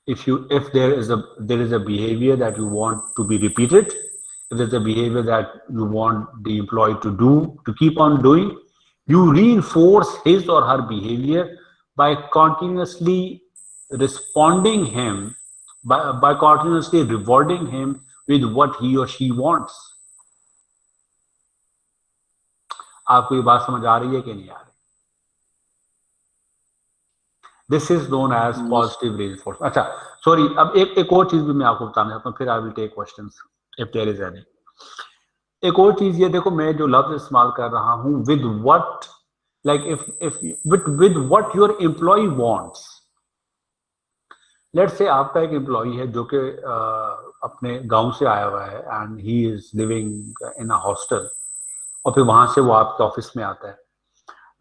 If there is a behavior that you want to be repeated, if there's a behavior that you want the employee to keep on doing, you reinforce his or her behavior by continuously responding him, by continuously rewarding him with what he or she wants. आपको ये बात समझ आ रही है कि नहीं आ रही? This is known as positive reinforcement. अच्छा, सॉरी, अब एक और चीज भी मैं आपको बताना चाहता हूँ, फिर I will take questions if there is any. एक और चीज ये देखो, मैं जो लफ्ज इस्तेमाल कर रहा हूँ with what, like if with what your employee wants. Let's say आपका एक एम्प्लॉय है जो कि अपने गांव से आया हुआ है and he is living in a hostel, और फिर वहां से वो आपके ऑफिस में आता है।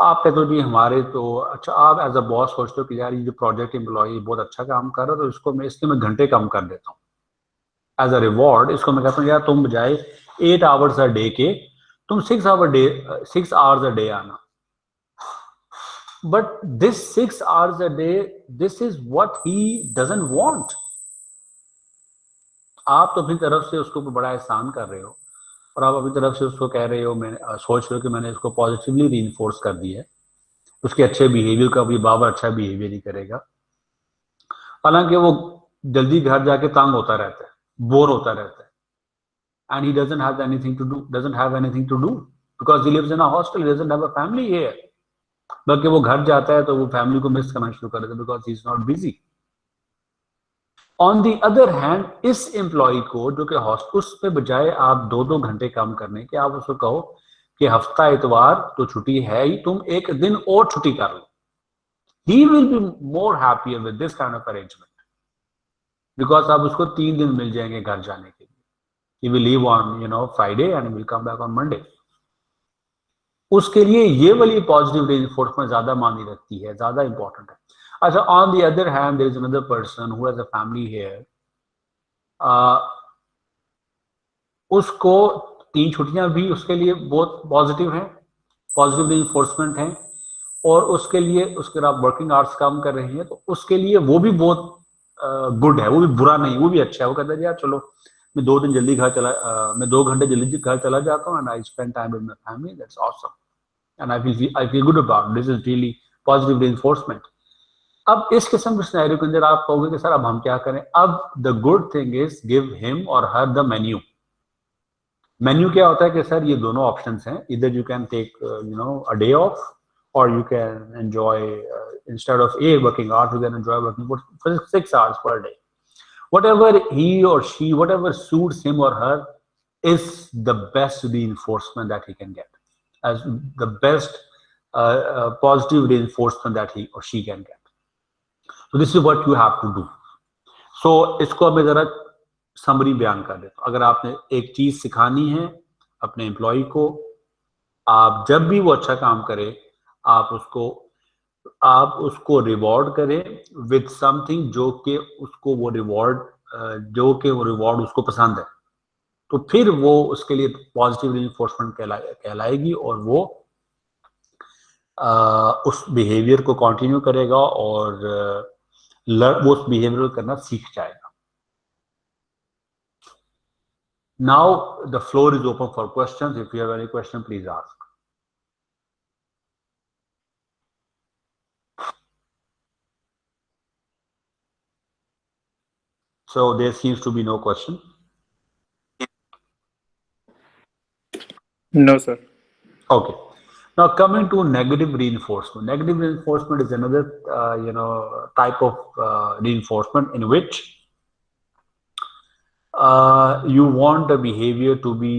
आप कहते हो जी हमारे तो अच्छा, आप एज अ बॉस सोचते हो कि यार ये जो प्रोजेक्ट एम्प्लॉय बहुत अच्छा काम कर रहा है तो इसको मैं घंटे कम कर देता हूँ। एज अ रिवॉर्ड इसको मैं कहता हूँ यार तुम बजाय 8 आवर्स अ डे के तुम 6 आवर्स अ डे आना। But this 6 hours a day, this is what he doesn't want. आप तो अपनी तरफ से उसको बड़ा एहसान कर रहे हो और आप अपनी तरफ से उसको कह रहे हो, मैं सोच रहे हो कि मैंने इसको पॉजिटिवली रीइंफोर्स कर दिया है, उसके अच्छे बिहेवियर का भी बाबा अच्छा बिहेवियर नहीं करेगा। हालांकि वो जल्दी घर जाके तंग होता रहता है, बोर होता रहता है, and he doesn't have anything to do because he lives in a hostel, he doesn't have a family here. बल्कि वो घर जाता है तो वो फैमिली को मिस करना शुरू कर देता है because he is not busy. On the other hand, इस एम्प्लॉय को जो कि हॉस्टल, उसके बजाय आप 2-2 घंटे कम करने के आप उसको कहो कि हफ्ता इतवार तो छुट्टी है ही, तुम एक दिन और छुट्टी कर लो। He will be more happier with this kind of arrangement because आप उसको 3 दिन मिल जाएंगे घर जाने के लिए। He will leave on Friday and he will come back on Monday. उसके लिए ये वाली पॉजिटिव रेनफोर्समेंट ज्यादा मानी रखती है, ज्यादा इंपॉर्टेंट है। अच्छा, on the other hand there is another person who has a family here, उसको 3 छुट्टियां भी उसके लिए बहुत पॉजिटिव हैं, पॉजिटिव रेनफोर्समेंट है, और उसके लिए उसके आप वर्किंग आवर्स काम कर रही हैं, तो उसके लिए वो भी बहुत गुड है, वो भी बुरा नहीं, वो भी अच्छा है। वो कहता है यार चलो मैं 2 दिन जल्दी घर चला, मैं 2 घंटे जल्दी घर चला जाता हूँ, and I spend time with my family, that's awesome and I feel good about this, is really positive reinforcement. अब इस किस्म के सिनेरियो के अंदर आप कहोगे कि सर अब हम क्या करें? अब the good thing is give him और हर द मेन्यू। मेन्यू क्या होता है कि सर ये दोनों ऑप्शंस हैं, इधर you can take a day off, or you can enjoy instead of 8 working hours, you can enjoy working for 6 hours per day. Whatever he or she, whatever suits him or her, is the best reinforcement that he can get, as the best positive reinforcement that he or she can get. So this is what you have to do. So इसको मैं जरा summary बयान कर देता हूँ। अगर आपने एक चीज सिखानी है अपने एम्प्लॉय को, आप जब भी वो अच्छा काम करे आप उसको रिवॉर्ड करें विद समथिंग जो कि उसको वो रिवॉर्ड उसको पसंद है, तो फिर वो उसके लिए पॉजिटिव रिइंफोर्समेंट कहलाएगी, और वो उस बिहेवियर को कंटिन्यू करेगा और वो उस बिहेवियर को करना सीख जाएगा। Now the floor is open for questions. If you have any question please ask. So there seems to be no question. No, sir. Okay. Now coming to negative reinforcement. Negative reinforcement is another type of reinforcement in which you want the behavior to be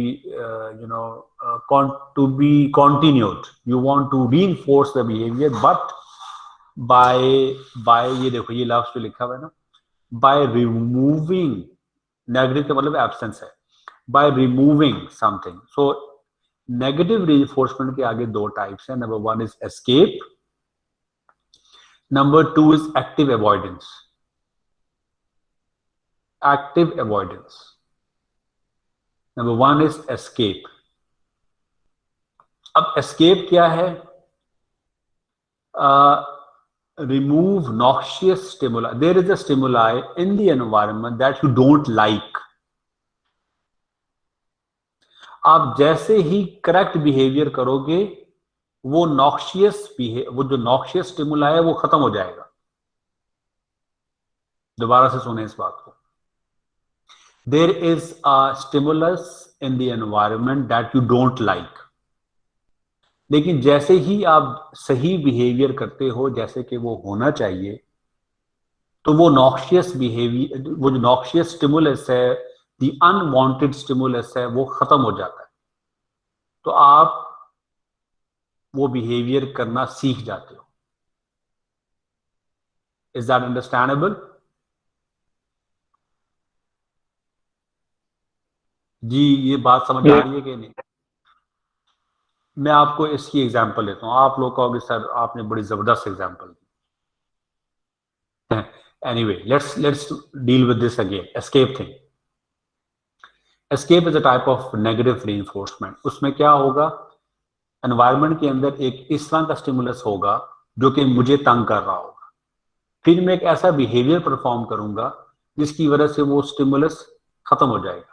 to be continued. You want to reinforce the behavior, but by ये देखो ये लफ्ज़ जो लिखा हुआ है ना, by removing, negative का मतलब absence है, by removing something. So negative reinforcement के आगे 2 टाइप्स हैं। Number 1 is escape, Number 2 is active avoidance. Active avoidance. Number 1 is escape. अब escape क्या है? Remove noxious stimuli. There is a stimuli in the environment that you don't like. आप जैसे ही correct behaviour करोगे वो जो नॉक्शियस स्टिमुला है वो खत्म हो जाएगा। दोबारा से सुने इस बात को। There is a stimulus in the environment that you don't like, लेकिन जैसे ही आप सही बिहेवियर करते हो जैसे कि वो होना चाहिए, तो वो नॉक्शियस बिहेवियर, वो जो नॉक्शियस स्टिमुलस है, द अनवांटेड स्टिमुलस है, वो खत्म हो जाता है, तो आप वो बिहेवियर करना सीख जाते हो। Is that understandable? जी ये बात समझ आ रही है कि नहीं? मैं आपको इसकी एग्जांपल देता हूँ। आप लोग कहोगे सर आपने बड़ी जबरदस्त example the. Anyway, let's deal with this again. Escape thing. Escape is a type of negative reinforcement. उसमें क्या होगा, एनवायरनमेंट के अंदर एक इस तरह का स्टिमुलस होगा जो कि मुझे तंग कर रहा होगा, फिर मैं एक ऐसा बिहेवियर परफॉर्म करूंगा जिसकी वजह से वो स्टिमुलस खत्म हो जाएगा।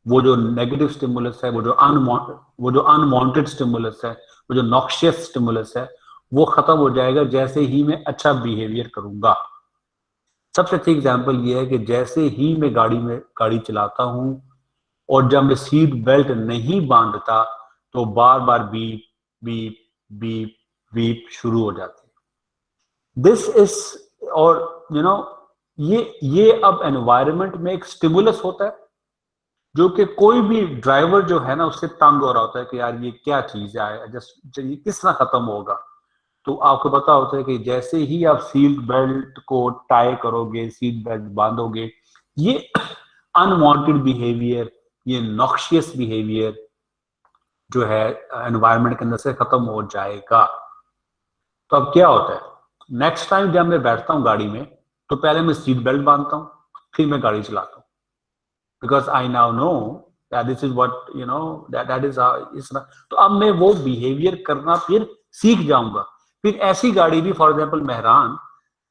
वो जो नेगेटिव स्टिमुलस है, वो जो अनवांटेड स्टिमुलस है, वो जो नॉक्शियस स्टिमुलस है, वो खत्म हो जाएगा जैसे ही मैं अच्छा बिहेवियर करूंगा। सबसे अच्छी एग्जांपल ये है कि जैसे ही मैं गाड़ी चलाता हूं और जब मैं सीट बेल्ट नहीं बांधता तो बार बार बीप बीप बीप बीप शुरू हो जाती है। दिस इज, और ये अब एनवायरनमेंट में एक स्टिमुलस होता है जो कि कोई भी ड्राइवर जो है ना उससे तंग हो रहा होता है कि यार ये क्या चीज है, जस्ट ये किस तरह खत्म होगा। तो आपको पता होता है कि जैसे ही आप सीट बेल्ट को टाई करोगे, सीट बेल्ट बांधोगे, ये अनवांटेड बिहेवियर, ये नॉक्शियस बिहेवियर जो है एनवायरनमेंट के अंदर से खत्म हो जाएगा। तो अब क्या होता है, नेक्स्ट टाइम जब मैं बैठता हूँ गाड़ी में तो पहले मैं सीट बेल्ट बांधता हूँ, फिर मैं गाड़ी चलाता हूँ, because I now know that this is what you know that is इस। तो अब मैं वो बिहेवियर करना फिर सीख जाऊंगा। फिर ऐसी गाड़ी भी, फॉर एग्जाम्पल मेहरान,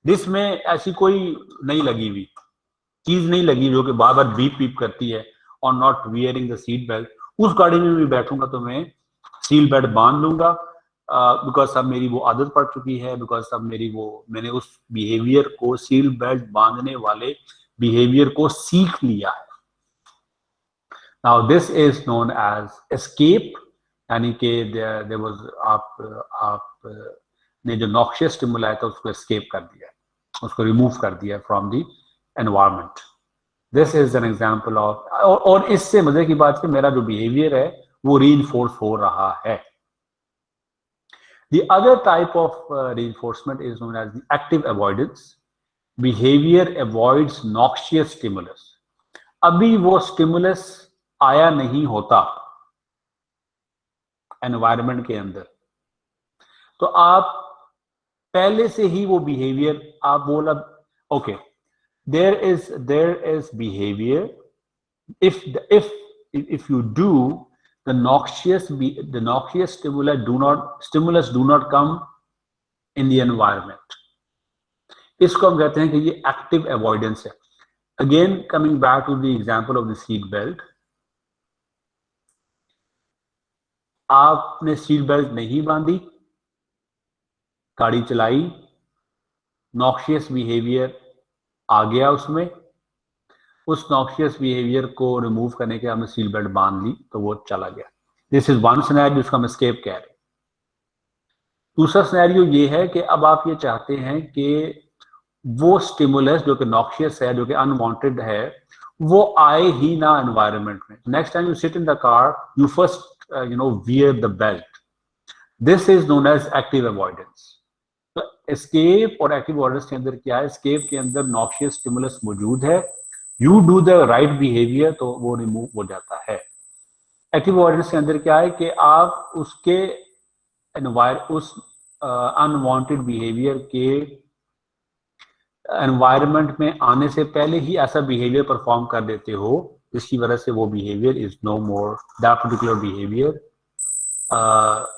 जिसमें ऐसी कोई नहीं लगी हुई चीज नहीं लगी जो कि बार बार बीप बीप करती है और not wearing the seat belt, उस गाड़ी में भी बैठूंगा तो मैं सीट बेल्ट बांध लूंगा, बिकॉज अब मेरी वो आदत पड़ चुकी है, बिकॉज अब मैंने उस बिहेवियर को, सीट बेल्ट बांधने वाले बिहेवियर को सीख लिया है। Now this is known as escape, यानी कि देयर वाज आप ने जो नॉक्शियस स्टिमुलाई था उसको एस्केप कर दिया, उसको रिमूव कर दिया from the environment. This is an example of, और इससे मजे की बात कि मेरा जो बिहेवियर है वो रीइंफोर्स हो रहा है। The other type of reinforcement is known as the active avoidance. Behavior avoids noxious stimulus. अभी वो स्टिमुलस आया नहीं होता एनवायरनमेंट के अंदर, तो आप पहले से ही वो बिहेवियर आप बोला, okay, there is behavior, if you do the noxious stimulus do not come in the environment, इसको हम कहते हैं कि ये एक्टिव अवॉइडेंस है। Again coming back to the example of the seat belt, आपने सीट बेल्ट नहीं बांधी, गाड़ी चलाई, नॉक्शियस बिहेवियर आ गया उसमें, उस नॉक्शियस बिहेवियर को रिमूव करने के हमने सीट बेल्ट बांध ली तो वो चला गया। दिस इज वन सिनेरियो जिसको हम एस्केप कह रहे हैं। दूसरा सिनेरियो ये है कि अब आप ये चाहते हैं कि वो स्टिमुलस जो कि नॉक्शियस है, जो कि अनवांटेड है, वो आए ही ना एनवायरनमेंट में। Next time you sit in the car, you first wear the belt. This is known as active avoidance. तो एस्केप और एक्टिव अवॉइडेंस के अंदर क्या है, एस्केप के अंदर नॉक्शियस स्टिमुलस मौजूद है, you do the right behaviour तो वो रिमूव हो जाता है। एक्टिव अवॉइडेंस के अंदर क्या है कि आप उसके उस अनवांटेड बिहेवियर के एनवायरनमेंट में आने से पहले ही ऐसा बिहेवियर परफॉर्म कर देते हो जिसकी वजह से वो behaviour is no more that particular behaviour,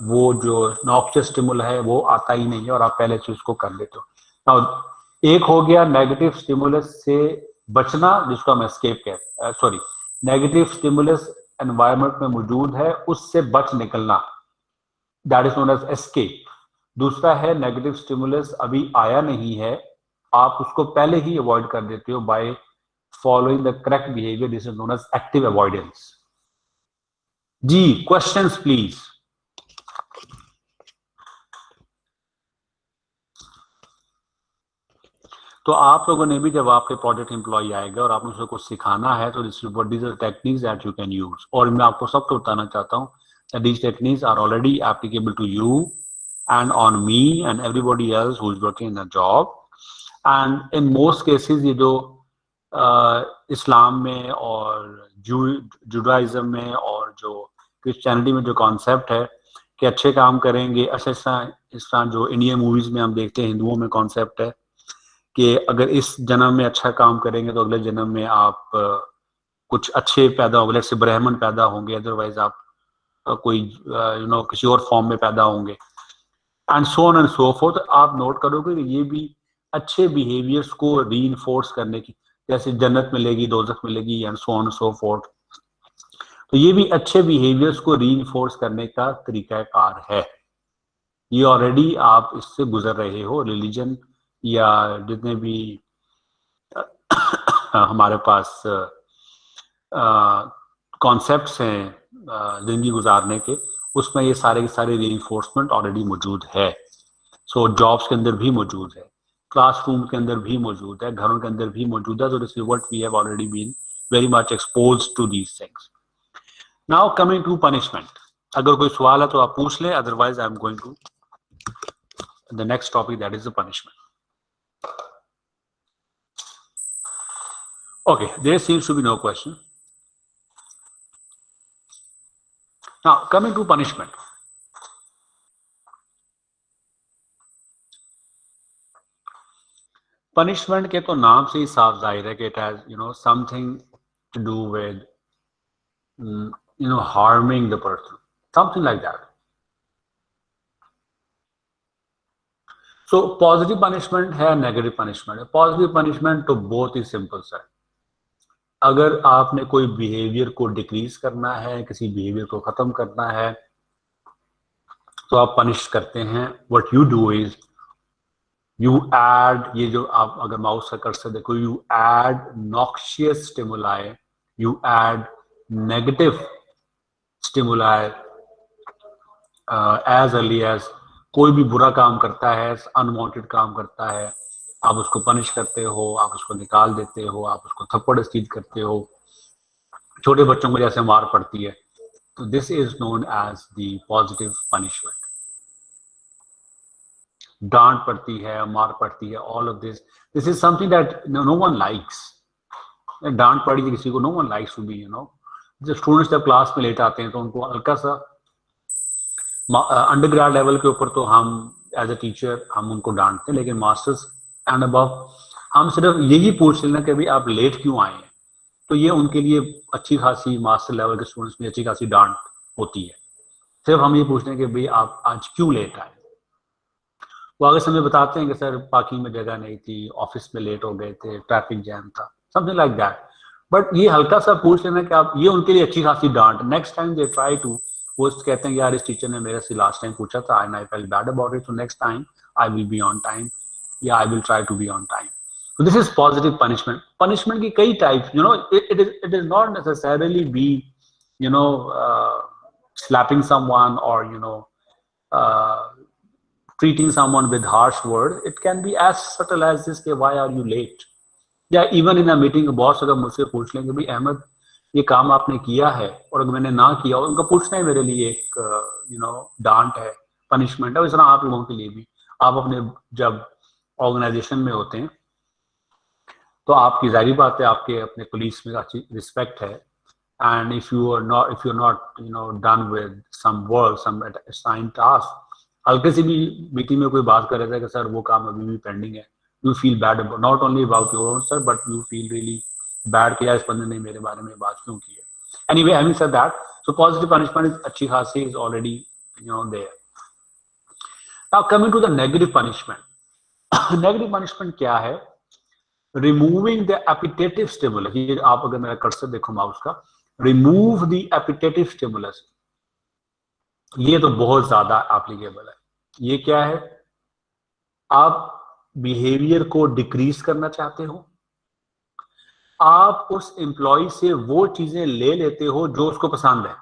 वो जो नॉक्शियस स्टिमुल है वो आता ही नहीं है और आप पहले से उसको कर लेते हो। नाउ एक हो गया नेगेटिव स्टिमुलस से बचना, जिसको हम एस्केप कहते हैं, सॉरी, नेगेटिव स्टिमुलस एनवायरनमेंट में मौजूद है उससे बच निकलना, that is known as escape. दूसरा है नेगेटिव स्टिमुलस अभी आया नहीं है, आप उसको पहले ही अवॉइड कर देते हो by following the correct behaviour, this is known as active avoidance. जी, क्वेश्चंस प्लीज। तो आप लोगों ने भी, जब आपके प्रोजेक्ट एम्प्लॉय आएगा और आपने उसको कुछ सिखाना है, तो this what is the techniques that you can use. और मैं आपको सबको बताना चाहता हूँ that these techniques are already applicable to you and on me and everybody else who is working in a job. And in most cases ये जो इस्लाम में और जुडाइज्म में और जो क्रिश्चियनिटी में जो कॉन्सेप्ट है कि अच्छे काम करेंगे, अच्छा इस तरह जो इंडियन मूवीज में हम देखते हैं, हिंदुओं में कॉन्सेप्ट है कि अगर इस जन्म में अच्छा काम करेंगे तो अगले जन्म में आप कुछ अच्छे पैदा होंगे, जैसे ब्राह्मण पैदा होंगे, अदरवाइज आप कोई किसी और फॉर्म में पैदा होंगे, and so on and so fourth. आप नोट करोगे कि ये भी अच्छे बिहेवियर्स को रीइंफोर्स करने की, जैसे जन्नत मिलेगी, दोजख मिलेगी, and so on so fourth. तो ये भी अच्छे बिहेवियर्स को रीइंफोर्स करने का तरीकाकार है। ये ऑलरेडी आप इससे गुजर रहे हो। रिलीजन या जितने भी हमारे पास कॉन्सेप्ट्स हैं जिंदगी गुजारने के, उसमें ये सारे के सारे रीइंफोर्समेंट ऑलरेडी मौजूद है। सो जॉब्स के अंदर भी मौजूद है, क्लासरूम के अंदर भी मौजूद है, घरों के अंदर भी मौजूद है। तो this is what we have already been very much exposed to these things. Now coming to punishment, अगर कोई सवाल है तो आप पूछ लें, otherwise I am going to the next topic, that is the punishment. Okay, there seems to be no question. Now coming to punishment. Punishment के तो नाम से ही साफ जाहिर है कि it has something to do with harming the person, something like that. So positive punishment है, negative punishment है. पॉजिटिव पनिशमेंट तो बहुत ही सिंपल सा है. अगर आपने कोई बिहेवियर को डिक्रीज करना है, किसी बिहेवियर को खत्म करना है, तो आप पनिश करते हैं. What you do is you add, ये जो आप अगर माउस का कर्सर देखो, you add noxious stimuli, you add negative stimuli as early as. कोई भी बुरा काम करता है, अनवांटेड काम करता है, आप उसको पनिश करते हो, आप उसको निकाल देते हो, आप उसको थप्पड़ स्टीज करते हो. छोटे बच्चों को जैसे मार पड़ती है, तो this is known as the positive punishment. डांट पड़ती है, मार पड़ती है, all of this is something that no one likes. डांट पड़ी थी किसी को, no one likes to be जब स्टूडेंट्स जब क्लास में लेट आते हैं तो उनको हल्का सा अंडर ग्रेड लेवल के ऊपर तो हम एज ए टीचर हम उनको डांटते हैं, लेकिन मास्टर्स एंड अबव हम सिर्फ यही पूछ लेना कि भाई आप लेट क्यों आए हैं. तो ये उनके लिए अच्छी खासी मास्टर लेवल के स्टूडेंट्स में अच्छी खासी डांट होती है. सिर्फ हम ये पूछते हैं कि भाई आप आज क्यों लेट आए. वो आगे समय बताते हैं कि सर पार्किंग में जगह नहीं थी, ऑफिस में लेट हो गए थे, ट्रैफिक जैम था, समथिंग लाइक दैट. बट ये हल्का सा पूछ लेना कि आप, ये उनके लिए अच्छी खासी डांट. Next time they try to, वो कहते हैं यार इस टीचर ने मेरे से लास्ट टाइम पूछा था and I felt bad about it, so next time I will be on time, या I will try to be on time. So this is positive punishment. Punishment की कई types, it is not necessarily be, slapping someone or treating someone with harsh word. It can be as subtle as this, why are you late? या even in a meeting boss अगर मुझसे पूछ लेंगे भाई अहमद ये काम आपने किया है और अगर मैंने ना किया, और उनका पूछना है मेरे लिए एक डांट है, पनिशमेंट है. इस तरह आप लोगों के लिए भी, आप अपने जब ऑर्गेनाइजेशन में होते हैं तो आपकी जाहिर बात है आपके अपने पुलिस में अच्छी रिस्पेक्ट है. And if you are not done with some work, some assigned task, हल्के से भी मीटिंग में कोई बात कर रहा था कि सर वो काम अभी भी पेंडिंग है, you feel bad about, not only about your own sir, but you feel really bad कि यार इस बंदे ने मेरे बारे में बात क्यों की है. Anyway, having said that, so positive punishment is अच्छी खासी is already there. Now coming to the negative punishment. Negative punishment क्या है? Removing the appetitive stimulus. ये आप अगर मेरा कर्सर देखो माउस का, रिमूव द एपिटेटिव स्टिमुलस, ये तो बहुत ज्यादा एप्लीकेबल है. ये क्या है? आप बिहेवियर को डिक्रीज करना चाहते हो, आप उस एम्प्लॉय से वो चीजें ले लेते हो जो उसको पसंद है.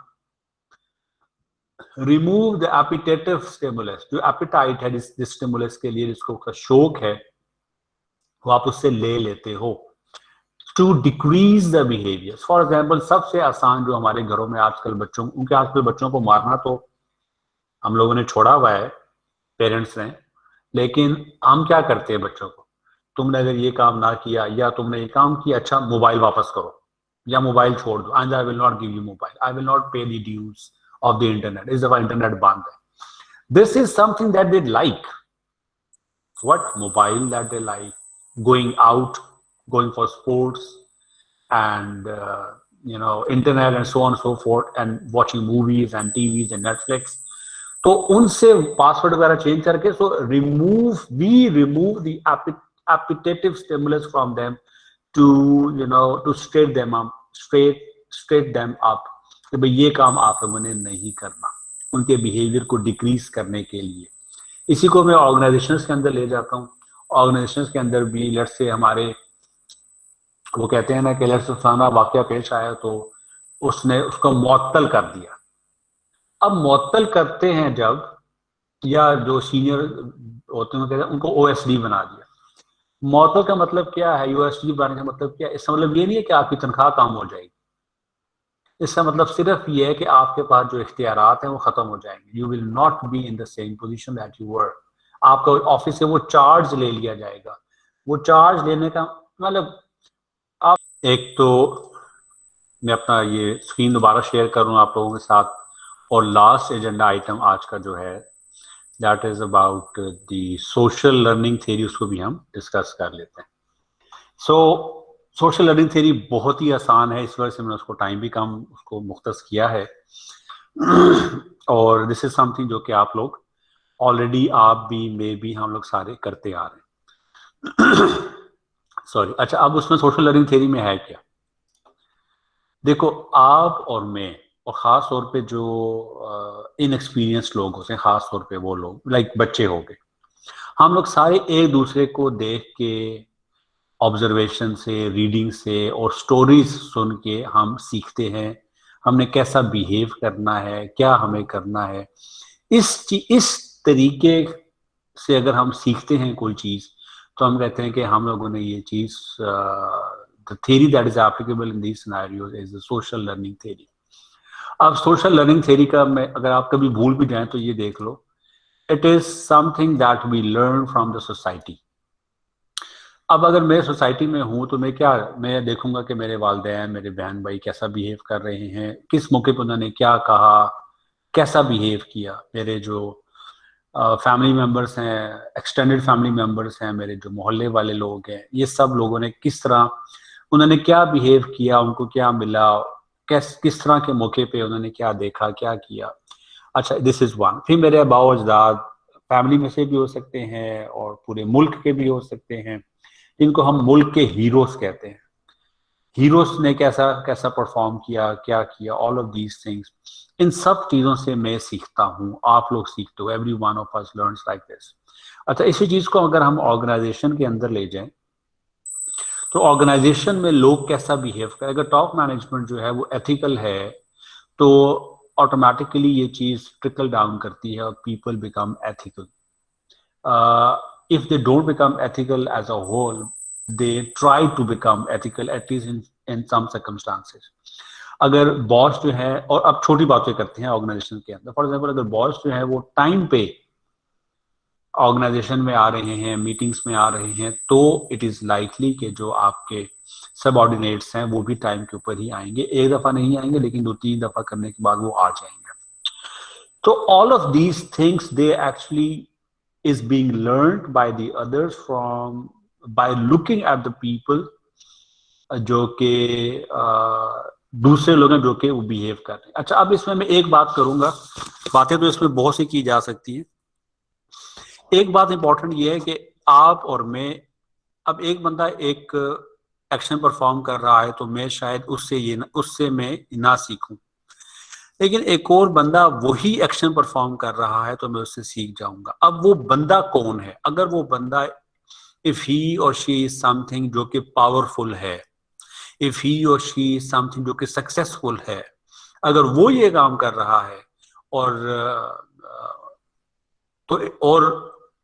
रिमूव द एपिटेटिव स्टिमुलस, जो एपिटाइट है जिस स्टिमुलस के लिए जिसको उसका शौक है, वो आप उससे ले लेते हो. To decrease the behaviour. For example, सबसे आसान जो हमारे घरों में आजकल बच्चों को मारना तो हम लोगों ने छोड़ा हुआ है, पेरेंट्स ने, लेकिन हम क्या करते हैं बच्चों को, तुमने अगर ये काम ना किया या तुमने ये काम किया, अच्छा मोबाइल वापस करो या मोबाइल छोड़ दो, and I will not give you mobile, I will not pay the dues of the internet. इस दफा इंटरनेट बंद है. This is something that they like. What? Mobile that they like, going out, going for sports, and internet and so on and so forth, and watching movies and TVs and Netflix. तो उनसे password वगैरह change करके, so remove the appetitive stimulus from them to straight them up कि भाई ये काम आप लोगों ने नहीं करना, उनके बिहेवियर को डिक्रीज करने के लिए. इसी को मैं ऑर्गेनाइजेशंस के अंदर ले जाता हूँ. ऑर्गेनाइजेशंस के अंदर भी लेट्स से हमारे, वो कहते हैं ना कि लेट्स से फलाना वाकया पेश आया तो उसने उसको मुअत्तल कर दिया. अब मुअत्तल करते हैं जब, या जो सीनियर होते हैं कहते हैं उनको OSD बना दिया. मुअत्तल का मतलब क्या है? OSD बनाने का मतलब क्या है? इसका मतलब ये नहीं है कि आपकी तनख्वाह कम हो जाएगी. इसका मतलब सिर्फ ये है कि आपके पास जो इख्तियारात हैं वो खत्म हो जाएंगे. You will not be in the same position that you were. आपका ऑफिस से वो चार्ज ले लिया जाएगा. वो चार्ज लेने का मतलब, आप एक तो मैं अपना ये स्क्रीन दोबारा शेयर कर रहा हूं आप लोगों के साथ, और लास्ट एजेंडा आइटम आज का जो है that is about the social learning theory, उसको भी हम डिस्कस कर लेते हैं। सो सोशल लर्निंग थ्योरी बहुत ही आसान है, इस वजह से मैंने उसको टाइम भी कम उसको मुख्तस किया है और दिस इज समथिंग जो कि आप लोग ऑलरेडी, आप भी, मैं भी, हम लोग सारे करते आ रहे हैं सॉरी। अच्छा, अब उसमें सोशल लर्निंग थ्योरी में है क्या? देखो, आप और मैं, और ख़ास तौर पे जो इनएक्सपीरियंस लोग होते हैं, ख़ास तौर पे वो लोग लाइक बच्चे हो गए, हम लोग सारे एक दूसरे को देख के, ऑब्जर्वेशन से, रीडिंग से और स्टोरीज सुन के हम सीखते हैं हमने कैसा बिहेव करना है, क्या हमें करना है। इस तरीके से अगर हम सीखते हैं कोई चीज़, तो हम कहते हैं कि हम लोगों ने ये चीज़, the theory that is applicable in these scenarios is the social learning theory. अब सोशल लर्निंग थ्योरी का मैं, अगर आप कभी भूल भी जाएं तो ये देख लो, it is something that we learn from the society. अब अगर मैं सोसाइटी में हूं तो मैं देखूंगा कि मेरे वालिदैन, मेरे बहन भाई कैसा बिहेव कर रहे हैं, किस मौके पर उन्होंने क्या कहा, कैसा बिहेव किया। मेरे जो फैमिली मेम्बर्स हैं, एक्सटेंडेड फैमिली मेम्बर्स हैं, मेरे जो मोहल्ले वाले लोग हैं, ये सब लोगों ने किस तरह, उन्होंने क्या बिहेव किया, उनको क्या मिला, किस तरह के मौके पे उन्होंने क्या देखा, क्या किया। अच्छा, दिस इज वन। फिर मेरे अबाव अजदाद फैमिली में से भी हो सकते हैं और पूरे मुल्क के भी हो सकते हैं, जिनको हम मुल्क के हीरोज कहते हैं। हीरोज ने कैसा कैसा परफॉर्म किया, क्या किया, ऑल ऑफ दीज थिंग्स, इन सब चीज़ों से मैं सीखता हूँ, आप लोग सीखते हो, every one of us learns like this. अच्छा, इसी चीज़ को अगर हम ऑर्गेनाइजेशन के अंदर ले जाएं, तो ऑर्गेनाइजेशन में लोग कैसा बिहेव करें। अगर टॉप मैनेजमेंट जो है वो एथिकल है, तो ऑटोमेटिकली ये चीज़ ट्रिकल डाउन करती है और people become ethical. If they don't become ethical as a whole, they try to become ethical at least in some circumstances. अगर बॉस जो है, और अब छोटी बातें करते हैं ऑर्गेनाइजेशन के अंदर, फॉर एग्जांपल अगर बॉस जो है वो टाइम पे ऑर्गेनाइजेशन में आ रहे हैं, मीटिंग्स में आ रहे हैं, तो इट इज लाइकली कि जो आपके सबऑर्डिनेट्स हैं वो भी टाइम के ऊपर ही आएंगे। एक दफा नहीं आएंगे, लेकिन 2-3 दफा करने के बाद वो आ जाएंगे। तो all of these things they actually is being learned by the others from by looking at the people जो कि दूसरे लोग हैं जो कि वो बिहेव कर रहे हैं। अच्छा, अब इसमें मैं एक बात करूंगा, बातें तो इसमें बहुत सी की जा सकती हैं। एक बात इंपॉर्टेंट ये है कि आप और मैं, अब एक बंदा एक एक्शन परफॉर्म कर रहा है तो मैं शायद उससे मैं ना सीखूं, लेकिन एक और बंदा वही एक्शन परफॉर्म कर रहा है तो मैं उससे सीख जाऊंगा। अब वो बंदा कौन है? अगर वो बंदा, इफ ही और शी इज समथिंग जो कि पावरफुल है, इफ ही और शी इज समथिंग जो कि सक्सेसफुल है, अगर वो ये काम कर रहा है और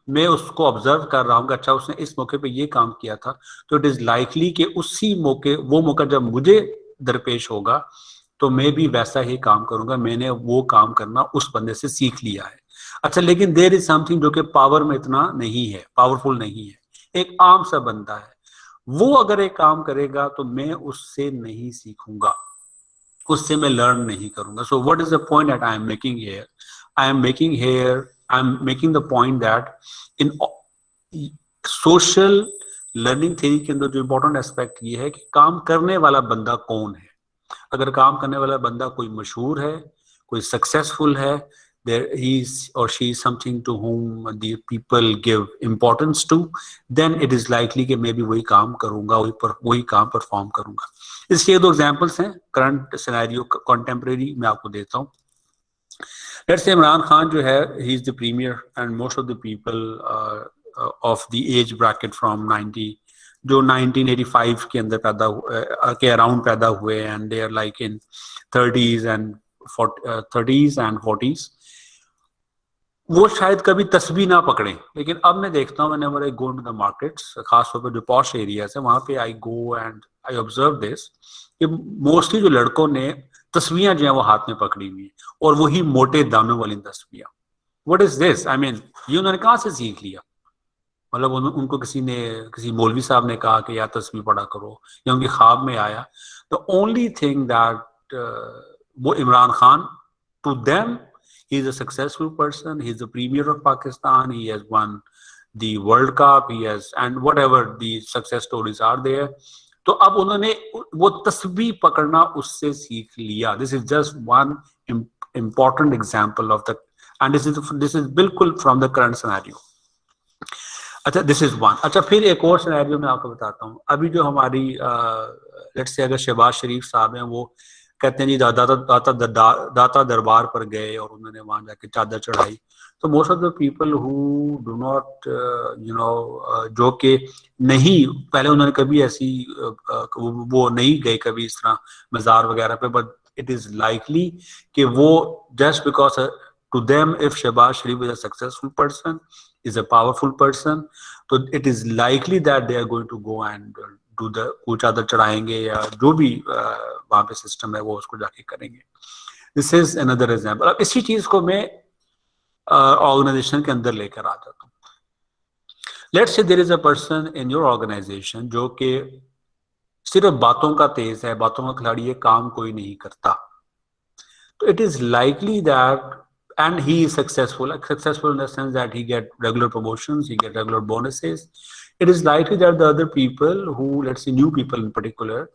मैं उसको ऑब्जर्व कर रहा हूँ कि अच्छा उसने इस मौके पे ये काम किया था, तो इट इज लाइकली कि वो मौका जब मुझे दरपेश होगा तो मैं भी वैसा ही काम करूंगा। मैंने वो काम करना उस बंदे से सीख लिया है। अच्छा, लेकिन देयर इज समथिंग जो कि पावर में इतना नहीं है, पावरफुल नहीं है, एक आम सा बंदा है, वो अगर एक काम करेगा तो मैं उससे नहीं सीखूंगा, उससे मैं लर्न नहीं करूंगा। So what is the point that I am making here? I am making the point that in social learning theory के अंदर जो इंपॉर्टेंट एस्पेक्ट ये है कि काम करने वाला बंदा कौन है। अगर काम करने वाला बंदा कोई मशहूर है, कोई सक्सेसफुल है, he or she is something to whom the people give importance to, then it is likely कि मैं भी वही काम करूंगा, वही काम परफॉर्म करूंगा। इसके दो एग्जांपल्स हैं करंट सिनेरियो, कंटेम्प्रेरी मैं आपको देता हूँ। लेट्स से इमरान खान जो है, he is the premier and most of the people of the age bracket from 90 जो 1985 के अंदर के अराउंड पैदा हुए, and they are like in 30s and 40s, वो शायद कभी तस्बीह ना पकड़े। लेकिन अब मैं देखता हूँ, whenever I go into the markets, खासतौर पर जो पॉश एरियाज है वहां पे I go and I observe this कि मोस्टली जो लड़कों ने तस्बीहां जो है वो हाथ में पकड़ी हुई है, और वही मोटे दानों वाली तस्बीहां। What is this? I mean, ये उन्होंने कहाँ से सीख लिया? मतलब उनको किसी मौलवी साहब ने कहा कि यार तस्बीह पढ़ा करो, या उनके ख्वाब में आया? द ओनली थिंग दैट वो Imran Khan to them, he's a successful person. He's the premier of Pakistan. He has won the World Cup. He has, and whatever the success stories are there. तो अब उन्होंने वो तस्बीह पकड़ना उससे सीख लिया. This is just one important example of the, and this is बिल्कुल from the current scenario. अच्छा, this is one. अच्छा, फिर एक और सिनेरियो मैं आपको बताता हूँ. अभी जो हमारी लेट्स से अगर शहबाज शरीफ साहब हैं, वो कहते हैं जी दाता दरबार पर गए और उन्होंने वहां जाके चादर चढ़ाई. तो most of the people who do not जो कि नहीं, पहले उन्होंने कभी ऐसी वो नहीं गए कभी इस तरह मज़ार वगैरह पे, बट इट इज लाइकली कि वो just because to them if Shahbaz Sharif is a successful person, is a powerful person, so it is likely that they are going to go and do the कुछ चादर चढ़ाएंगे या जो भी वहाँ पे सिस्टम है वो उसको जाके करेंगे. This is another example. अब इसी चीज को मैं ऑर्गेनाइजेशन के अंदर लेकर आ जाता हूँ. Let's say there is a person in your organization जो कि सिर्फ बातों का तेज है, बातों का खिलाड़ी है, काम कोई नहीं करता. तो it is likely that, and he is successful in the sense that he get regular promotions, he get regular bonuses. It is likely that the other people who, let's say new people in particular,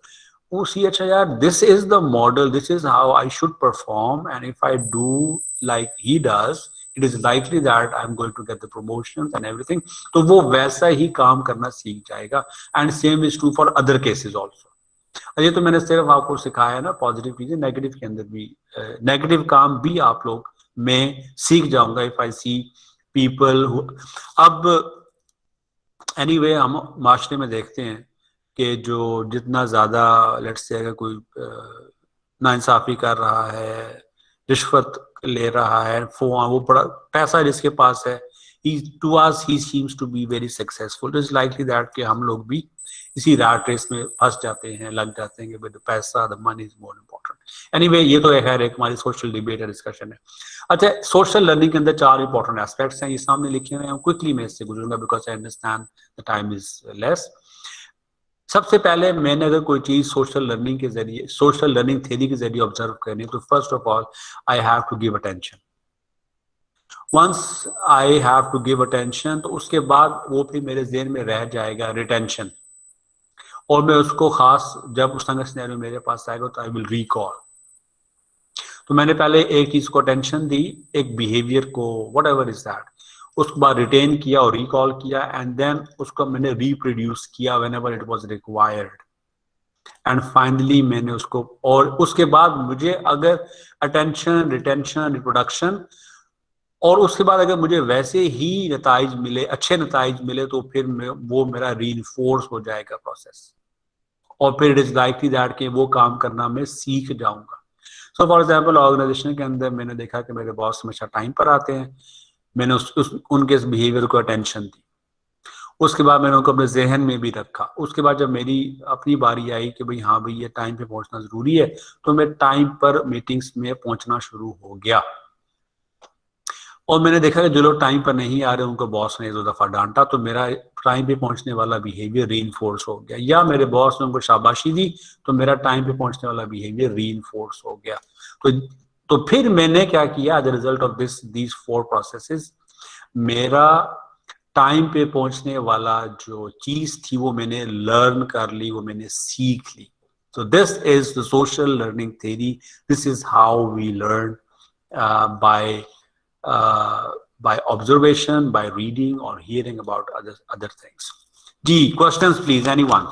who see, acha yaar, this is the model, this is how I should perform, and if I do like he does, it is likely that I'm going to get the promotions and everything. तो वो वैसा ही काम करना सीख जाएगा. And same is true for other cases also. ये तो मैंने सिर्फ आपको सिखाया ना पॉजिटिव चीजें, नेगेटिव के अंदर भी नेगेटिव काम भी आप लोग मैं सीख जाऊंगा इफ आई सी पीपल. अब एनीवे हम माशरे में देखते हैं कि जो जितना ज्यादा लेट्स से अगर कोई नाइंसाफी कर रहा है, रिश्वत ले रहा है, वो बड़ा पैसा जिसके पास है, to us he seems to be very successful. It is likely that कि हम लोग भी इसी रैट रेस में फंस जाते हैं, लग जाते हैं कि पैसा, the money is more important. Anyway, ये तो है एक हमारी सोशल डिबेट है, डिस्कशन है. अच्छा, सोशल लर्निंग के अंदर 4 इंपॉर्टेंट एस्पेक्ट्स हैं, ये सामने लिखे हुए हैं. क्विकली मैं इससे गुजरूंगा because I understand the time is less. सबसे पहले मैंने अगर कोई चीज सोशल लर्निंग के जरिए, सोशल लर्निंग थ्योरी के जरिए ऑब्जर्व करनी है, तो first of all I have to give attention. Once I have to give attention, तो उसके बाद वो फिर मेरे ज़हन में रह जाएगा रिटेंशन, और मैं उसको खास जब उस तरह का सिनेरियो मेरे पास आएगा तो आई विल रिकॉल. तो मैंने पहले एक चीज को अटेंशन दी, एक बिहेवियर को, वट एवर इज दैट, उसके बाद रिटेन किया और रिकॉल किया, एंड देन उसको मैंने रिप्रोड्यूस किया when ever it was required, and finally मैंने उसको, और उसके बाद मुझे अगर अटेंशन, रिटेंशन, रिप्रोडक्शन, और उसके बाद अगर मुझे वैसे ही नताइज मिले, अच्छे नताइज मिले, तो फिर वो मेरा रीइंफोर्स हो जाएगा प्रोसेस, और फिर इट इज लाइकली दैट कि वो काम करना मैं सीख जाऊंगा. सो फॉर एग्जाम्पल ऑर्गेनाइजेशन के अंदर मैंने देखा कि मेरे बॉस हमेशा टाइम पर आते हैं, मैंने उनके इस बिहेवियर को अटेंशन दी, उसके बाद मैंने उनको अपने जहन में भी रखा. उसके बाद जब मेरी अपनी बारी आई कि भाई हाँ भाई ये टाइम पे पहुंचना जरूरी है, तो मैं टाइम पर मीटिंग्स में पहुंचना शुरू हो गया. और मैंने देखा कि जो लोग टाइम पर नहीं आ रहे उनको बॉस ने 2 दफा डांटा, तो मेरा टाइम पे पहुंचने वाला बिहेवियर रीइंफोर्स हो गया. या मेरे बॉस ने उनको शाबाशी दी तो मेरा टाइम पे पहुंचने वाला बिहेवियर रीइंफोर्स हो गया. तो फिर मैंने क्या किया, as a result of these 4 processes, मेरा टाइम पे पहुंचने वाला जो चीज थी वो मैंने लर्न कर ली, वो मैंने सीख ली. So this is the social learning theory. This is how we learn by observation, by reading or hearing about other things. G, questions please, anyone?